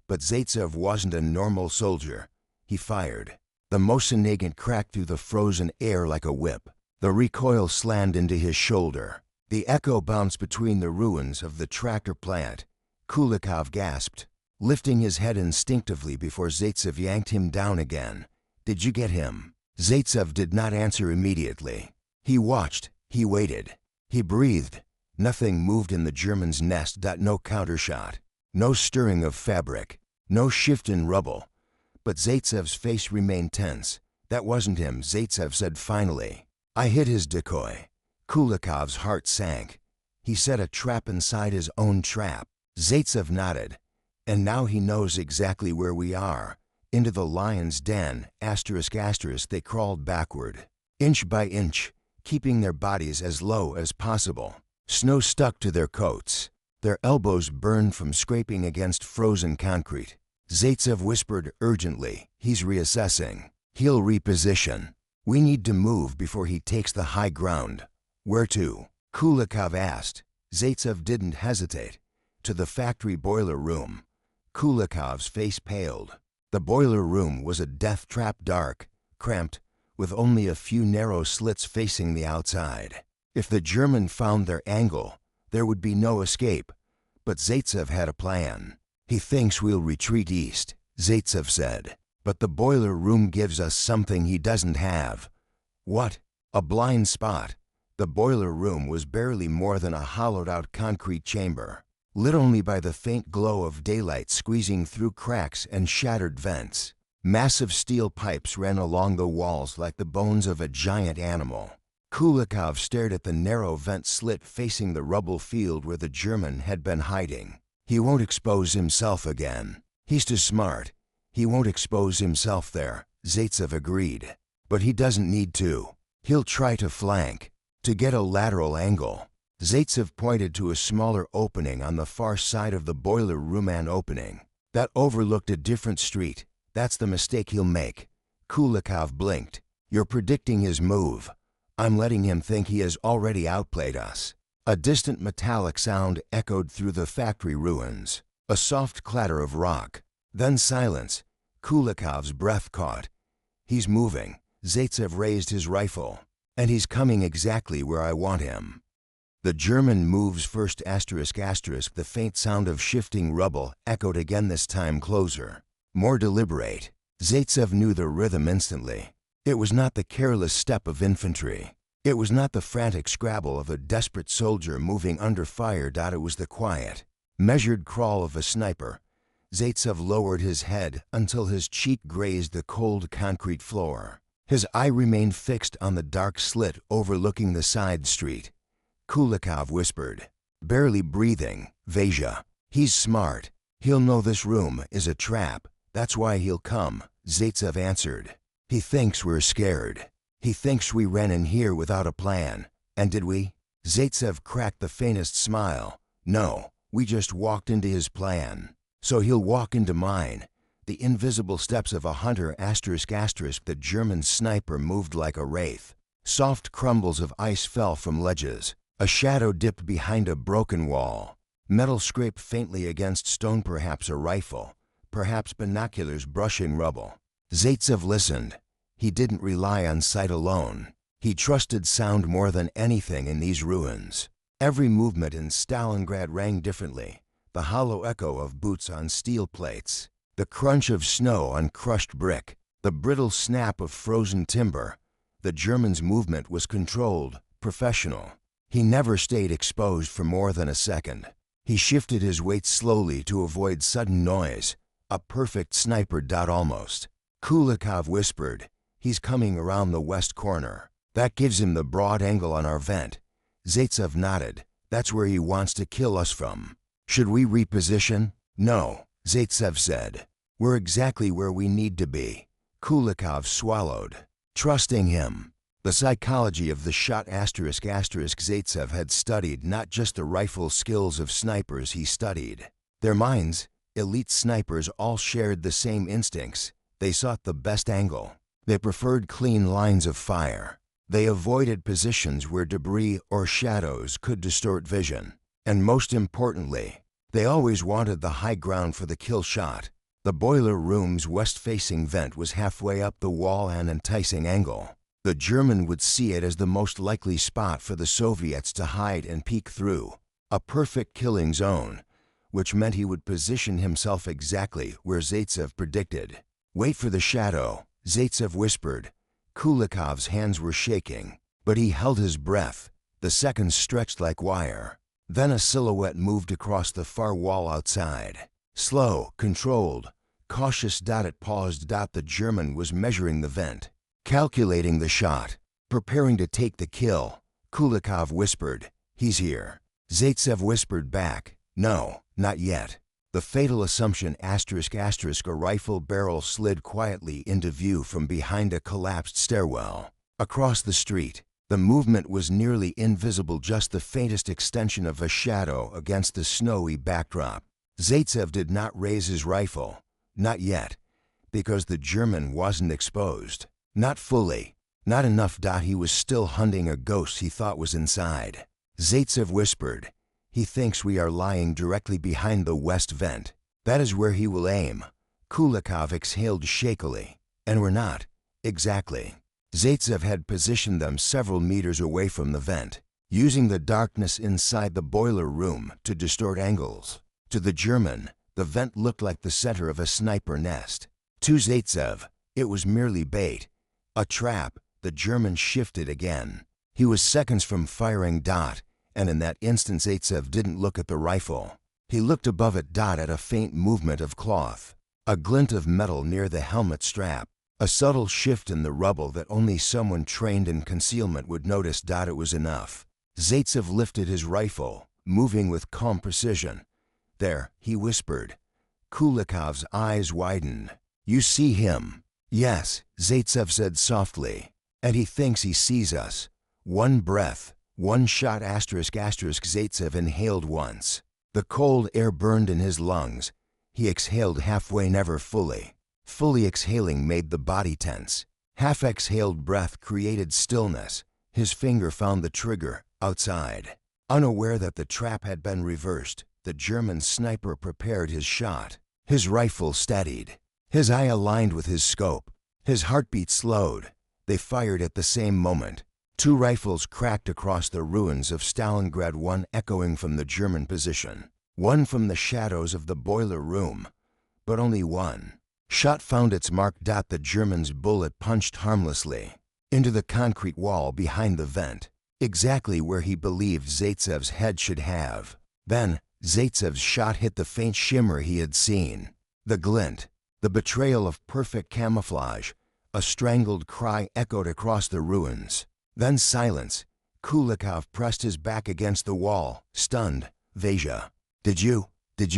S1: But Zaitsev wasn't a normal soldier. He fired. The Mosin Nagant cracked through the frozen air like a whip. The recoil slammed into his shoulder. The echo bounced between the ruins of the tractor plant. Kulikov gasped, lifting his head instinctively before Zaitsev yanked him down again. "Did you get him?" Zaitsev did not answer immediately. He watched, he waited, he breathed. Nothing moved in the German's nest. No countershot, no stirring of fabric, no shift in rubble. But Zaitsev's face remained tense. "That wasn't him," Zaitsev said finally. "I hit his decoy." Kulikov's heart sank. He set a trap inside his own trap. Zaitsev nodded. "And now he knows exactly where we are." Into the lion's den, ***. They crawled backward, inch by inch, keeping their bodies as low as possible. Snow stuck to their coats. Their elbows burned from scraping against frozen concrete. Zaitsev whispered urgently, "He's reassessing. He'll reposition. We need to move before he takes the high ground." "Where to?" Kulikov asked. Zaitsev didn't hesitate. "To the factory boiler room." Kulikov's face paled. The boiler room was a death trap, dark, cramped, with only a few narrow slits facing the outside. If the German found their angle, there would be no escape. But Zaitsev had a plan. "He thinks we'll retreat east," Zaitsev said. "But the boiler room gives us something he doesn't have." "What?" "A blind spot." The boiler room was barely more than a hollowed-out concrete chamber, lit only by the faint glow of daylight squeezing through cracks and shattered vents. Massive steel pipes ran along the walls like the bones of a giant animal. Kulikov stared at the narrow vent slit facing the rubble field where the German had been hiding. "He won't expose himself again. He's too smart. He won't expose himself there," Zaitsev agreed. "But he doesn't need to. He'll try to flank, to get a lateral angle." Zaitsev pointed to a smaller opening on the far side of the boiler room. "An opening that overlooked a different street. That's the mistake he'll make." Kulikov blinked. "You're predicting his move. I'm letting him think he has already outplayed us." A distant metallic sound echoed through the factory ruins, a soft clatter of rock. Then silence. Kulikov's breath caught. "He's moving." Zaitsev raised his rifle. "And he's coming exactly where I want him." The German moves first. ***. The faint sound of shifting rubble echoed again, this time closer, more deliberate. Zaitsev knew the rhythm instantly. It was not the careless step of infantry. It was not the frantic scrabble of a desperate soldier moving under fire. It was the quiet, measured crawl of a sniper. Zaitsev lowered his head until his cheek grazed the cold concrete floor. His eye remained fixed on the dark slit overlooking the side street. Kulikov whispered, barely breathing, "Vasya. He's smart. He'll know this room is a trap. That's why he'll come," Zaitsev answered. "He thinks we're scared. He thinks we ran in here without a plan. And did we?" Zaitsev cracked the faintest smile. "No, we just walked into his plan. So he'll walk into mine." The invisible steps of a hunter ***. The German sniper moved like a wraith. Soft crumbles of ice fell from ledges. A shadow dipped behind a broken wall. Metal scraped faintly against stone, perhaps a rifle, perhaps binoculars brushing rubble. Zaitsev listened. He didn't rely on sight alone. He trusted sound more than anything in these ruins. Every movement in Stalingrad rang differently, the hollow echo of boots on steel plates, the crunch of snow on crushed brick, the brittle snap of frozen timber. The German's movement was controlled, professional. He never stayed exposed for more than a second. He shifted his weight slowly to avoid sudden noise. A perfect sniper. Almost. Kulikov whispered, "He's coming around the west corner. That gives him the broad angle on our vent." Zaitsev nodded. "That's where he wants to kill us from." "Should we reposition?" "No," Zaitsev said. "We're exactly where we need to be." Kulikov swallowed. Trusting him. The psychology of the shot ****. Zaitsev had studied not just the rifle skills of snipers, he studied their minds. Elite snipers all shared the same instincts. They sought the best angle. They preferred clean lines of fire. They avoided positions where debris or shadows could distort vision. And most importantly, they always wanted the high ground for the kill shot. The boiler room's west-facing vent was halfway up the wall, an enticing angle. The German would see it as the most likely spot for the Soviets to hide and peek through. A perfect killing zone, which meant he would position himself exactly where Zaitsev predicted. "Wait for the shadow," Zaitsev whispered. Kulikov's hands were shaking, but he held his breath. The seconds stretched like wire. Then a silhouette moved across the far wall outside. Slow, controlled, cautious. It paused. The German was measuring the vent, calculating the shot, preparing to take the kill. Kulikov whispered, "He's here." Zaitsev whispered back, "No, not yet." The fatal assumption ***. A rifle barrel slid quietly into view from behind a collapsed stairwell. Across the street, the movement was nearly invisible, just the faintest extension of a shadow against the snowy backdrop. Zaitsev did not raise his rifle. Not yet. Because the German wasn't exposed. Not fully. Not enough. He was still hunting a ghost he thought was inside. Zaitsev whispered, "He thinks we are lying directly behind the west vent. That is where he will aim." Kulikov exhaled shakily. "And we're not." "Exactly." Zaitsev had positioned them several meters away from the vent, using the darkness inside the boiler room to distort angles. To the German, the vent looked like the center of a sniper nest. To Zaitsev, it was merely bait. A trap. The German shifted again. He was seconds from firing. And in that instant Zaitsev didn't look at the rifle. He looked above it. At a faint movement of cloth. A glint of metal near the helmet strap. A subtle shift in the rubble that only someone trained in concealment would notice. It was enough. Zaitsev lifted his rifle, moving with calm precision. "There," he whispered. Kulikov's eyes widened. "You see him?" "Yes," Zaitsev said softly. "And he thinks he sees us." One breath, one shot ***. Zaitsev inhaled once. The cold air burned in his lungs. He exhaled halfway, never fully. Fully exhaling made the body tense. Half-exhaled breath created stillness. His finger found the trigger, outside. Unaware that the trap had been reversed, the German sniper prepared his shot. His rifle steadied. His eye aligned with his scope. His heartbeat slowed. They fired at the same moment. Two rifles cracked across the ruins of Stalingrad, one echoing from the German position, one from the shadows of the boiler room. But only one. Shot found its mark. The German's bullet punched harmlessly into the concrete wall behind the vent, exactly where he believed Zaitsev's head should have. Then, Zaitsev's shot hit the faint shimmer he had seen. The glint, the betrayal of perfect camouflage. A strangled cry echoed across the ruins. Then silence. Kulikov pressed his back against the wall, stunned. "Vasya, did you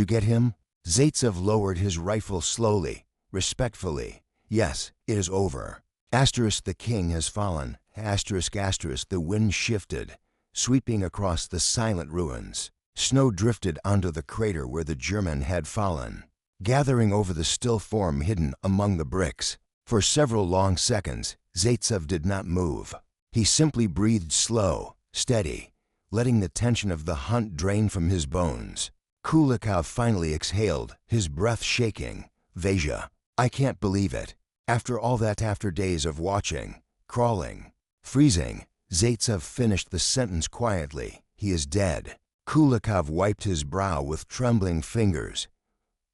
S1: get him?" Zaitsev lowered his rifle slowly, respectfully. "Yes, it is over. The king has fallen." The wind shifted, sweeping across the silent ruins. Snow drifted onto the crater where the German had fallen, gathering over the still form hidden among the bricks. For several long seconds, Zaitsev did not move. He simply breathed slow, steady, letting the tension of the hunt drain from his bones. Kulikov finally exhaled, his breath shaking. "Vasya, I can't believe it. After all that, after days of watching, crawling, Freezing, Zaitsev finished the sentence quietly. He is dead. Kulikov wiped his brow with trembling fingers.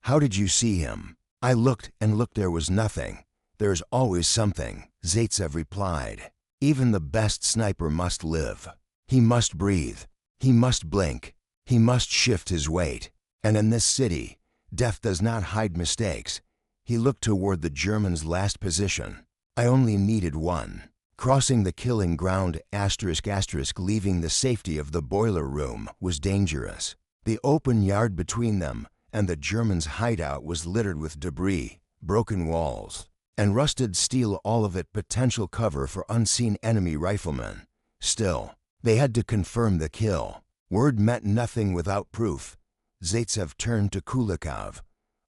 S1: How did you see him? I looked and looked, there was nothing. There's always something, Zaitsev replied. Even the best sniper must live. He must breathe. He must blink. He must shift his weight. And in this city, death does not hide mistakes. He looked toward the German's last position. I only needed one. Crossing the killing ground ***, leaving the safety of the boiler room, was dangerous. The open yard between them and the Germans' hideout was littered with debris, broken walls, and rusted steel, all of it potential cover for unseen enemy riflemen. Still, they had to confirm the kill. Word meant nothing without proof. Zaitsev turned to Kulikov.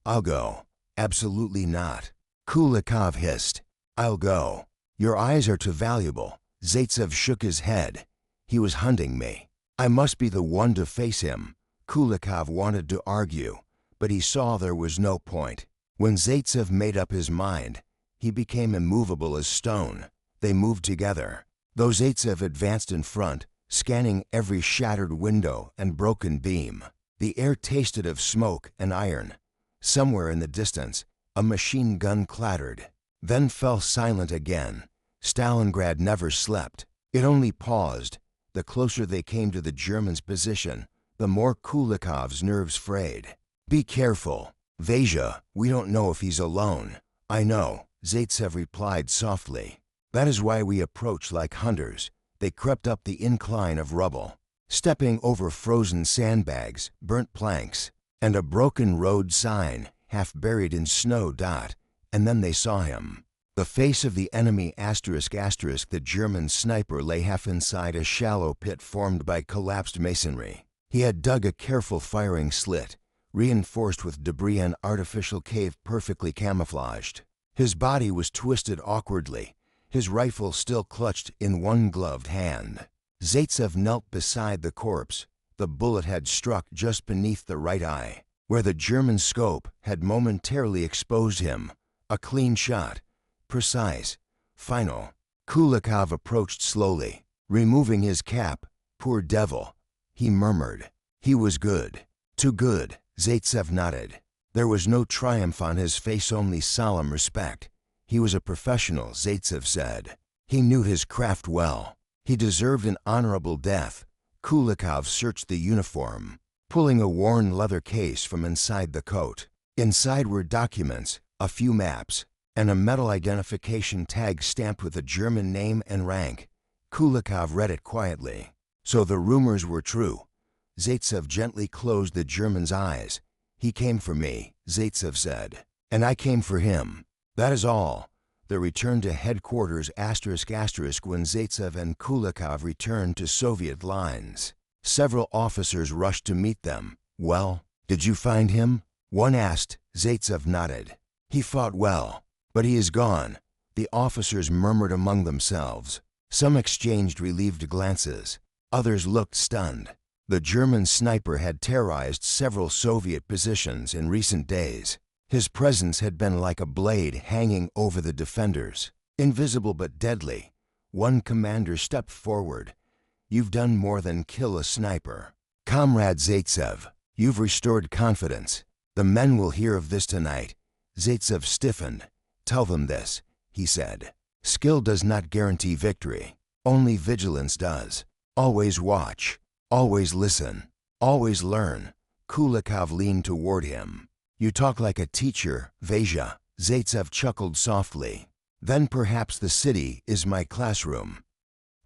S1: I'll go. Absolutely not. Kulikov hissed. I'll go. Your eyes are too valuable. Zaitsev shook his head. He was hunting me. I must be the one to face him. Kulikov wanted to argue, but he saw there was no point. When Zaitsev made up his mind, he became immovable as stone. They moved together. Though Zaitsev advanced in front, scanning every shattered window and broken beam. The air tasted of smoke and iron. Somewhere in the distance, a machine gun clattered, then fell silent again. Stalingrad never slept. It only paused. The closer they came to the Germans' position, the more Kulikov's nerves frayed. Be careful. Vasya, we don't know if he's alone. I know, Zaitsev replied softly. That is why we approach like hunters. They crept up the incline of rubble, stepping over frozen sandbags, burnt planks, and a broken road sign, half buried in snow. And then they saw him. The face of the enemy ***, the German sniper lay half inside a shallow pit formed by collapsed masonry. He had dug a careful firing slit, reinforced with debris, and artificial cave perfectly camouflaged. His body was twisted awkwardly, his rifle still clutched in one gloved hand. Zaitsev knelt beside the corpse. The bullet had struck just beneath the right eye, where the German scope had momentarily exposed him. A clean shot. Precise. Final. Kulikov approached slowly, removing his cap. Poor devil, he murmured. He was good. Too good, Zaitsev nodded. There was no triumph on his face, only solemn respect. He was a professional, Zaitsev said. He knew his craft well. He deserved an honorable death. Kulikov searched the uniform, pulling a worn leather case from inside the coat. Inside were documents, a few maps, and a metal identification tag stamped with a German name and rank. Kulikov read it quietly. So the rumors were true. Zaitsev gently closed the German's eyes. He came for me, Zaitsev said. And I came for him. That is all. The return to headquarters ***, when Zaitsev and Kulikov returned to Soviet lines. Several officers rushed to meet them. Well, did you find him? One asked. Zaitsev nodded. He fought well, but he is gone. The officers murmured among themselves. Some exchanged relieved glances. Others looked stunned. The German sniper had terrorized several Soviet positions in recent days. His presence had been like a blade hanging over the defenders, invisible but deadly. One commander stepped forward. You've done more than kill a sniper. Comrade Zaitsev, you've restored confidence. The men will hear of this tonight. Zaitsev stiffened. Tell them this, he said. Skill does not guarantee victory. Only vigilance does. Always watch. Always listen. Always learn. Kulikov leaned toward him. You talk like a teacher, Vasya. Zaitsev chuckled softly. Then perhaps the city is my classroom.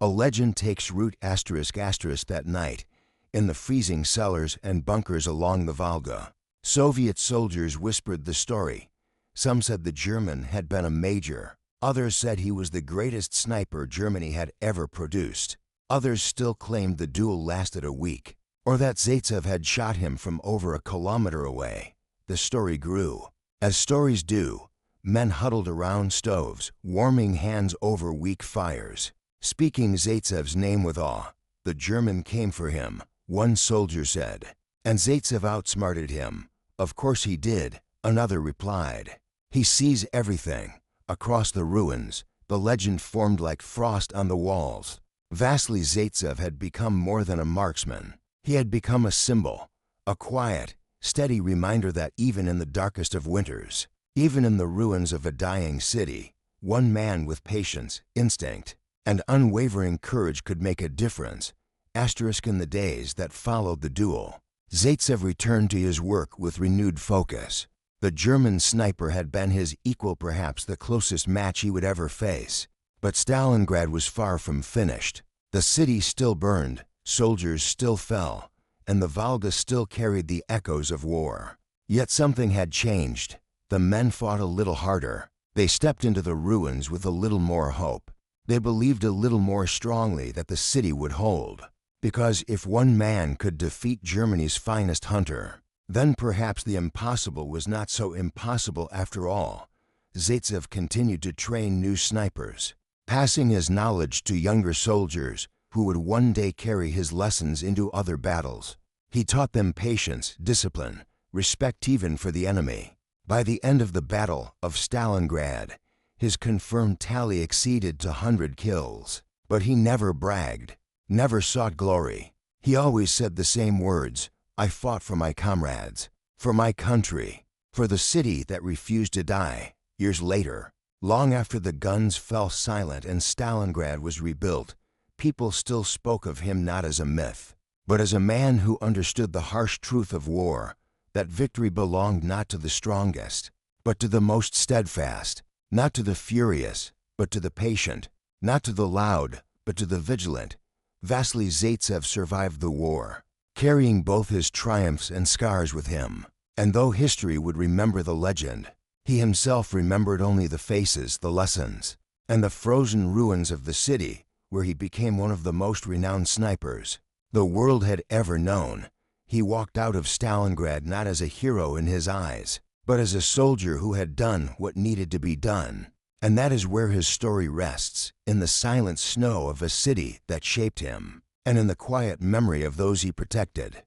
S1: A legend takes root ***, that night, in the freezing cellars and bunkers along the Volga. Soviet soldiers whispered the story. Some said the German had been a major. Others said he was the greatest sniper Germany had ever produced. Others still claimed the duel lasted a week, or that Zaitsev had shot him from over a kilometer away. The story grew. As stories do, men huddled around stoves, warming hands over weak fires, speaking Zaitsev's name with awe. The German came for him, one soldier said, and Zaitsev outsmarted him. Of course he did, another replied. He sees everything, across the ruins, The legend formed like frost on the walls. Vasily Zaitsev had become more than a marksman. He had become a symbol, a quiet, steady reminder that even in the darkest of winters, even in the ruins of a dying city, one man with patience, instinct, and unwavering courage could make a difference. In the days that followed the duel, Zaitsev returned to his work with renewed focus. The German sniper had been his equal, perhaps the closest match he would ever face. But Stalingrad was far from finished. The city still burned, soldiers still fell, and the Volga still carried the echoes of war. Yet something had changed. The men fought a little harder. They stepped into the ruins with a little more hope. They believed a little more strongly that the city would hold. Because if one man could defeat Germany's finest hunter, then perhaps the impossible was not so impossible after all. Zaitsev continued to train new snipers, passing his knowledge to younger soldiers who would one day carry his lessons into other battles. He taught them patience, discipline, respect even for the enemy. By the end of the Battle of Stalingrad, his confirmed tally exceeded 100 kills. But he never bragged, never sought glory. He always said the same words: "I fought for my comrades, for my country, for the city that refused to die." Years later, long after the guns fell silent and Stalingrad was rebuilt, people still spoke of him not as a myth, but as a man who understood the harsh truth of war, that victory belonged not to the strongest, but to the most steadfast, not to the furious, but to the patient, not to the loud, but to the vigilant. Vasily Zaitsev survived the war, carrying both his triumphs and scars with him. And though history would remember the legend, he himself remembered only the faces, the lessons, and the frozen ruins of the city where he became one of the most renowned snipers the world had ever known. He walked out of Stalingrad not as a hero in his eyes, but as a soldier who had done what needed to be done. And that is where his story rests, in the silent snow of a city that shaped him, and in the quiet memory of those he protected.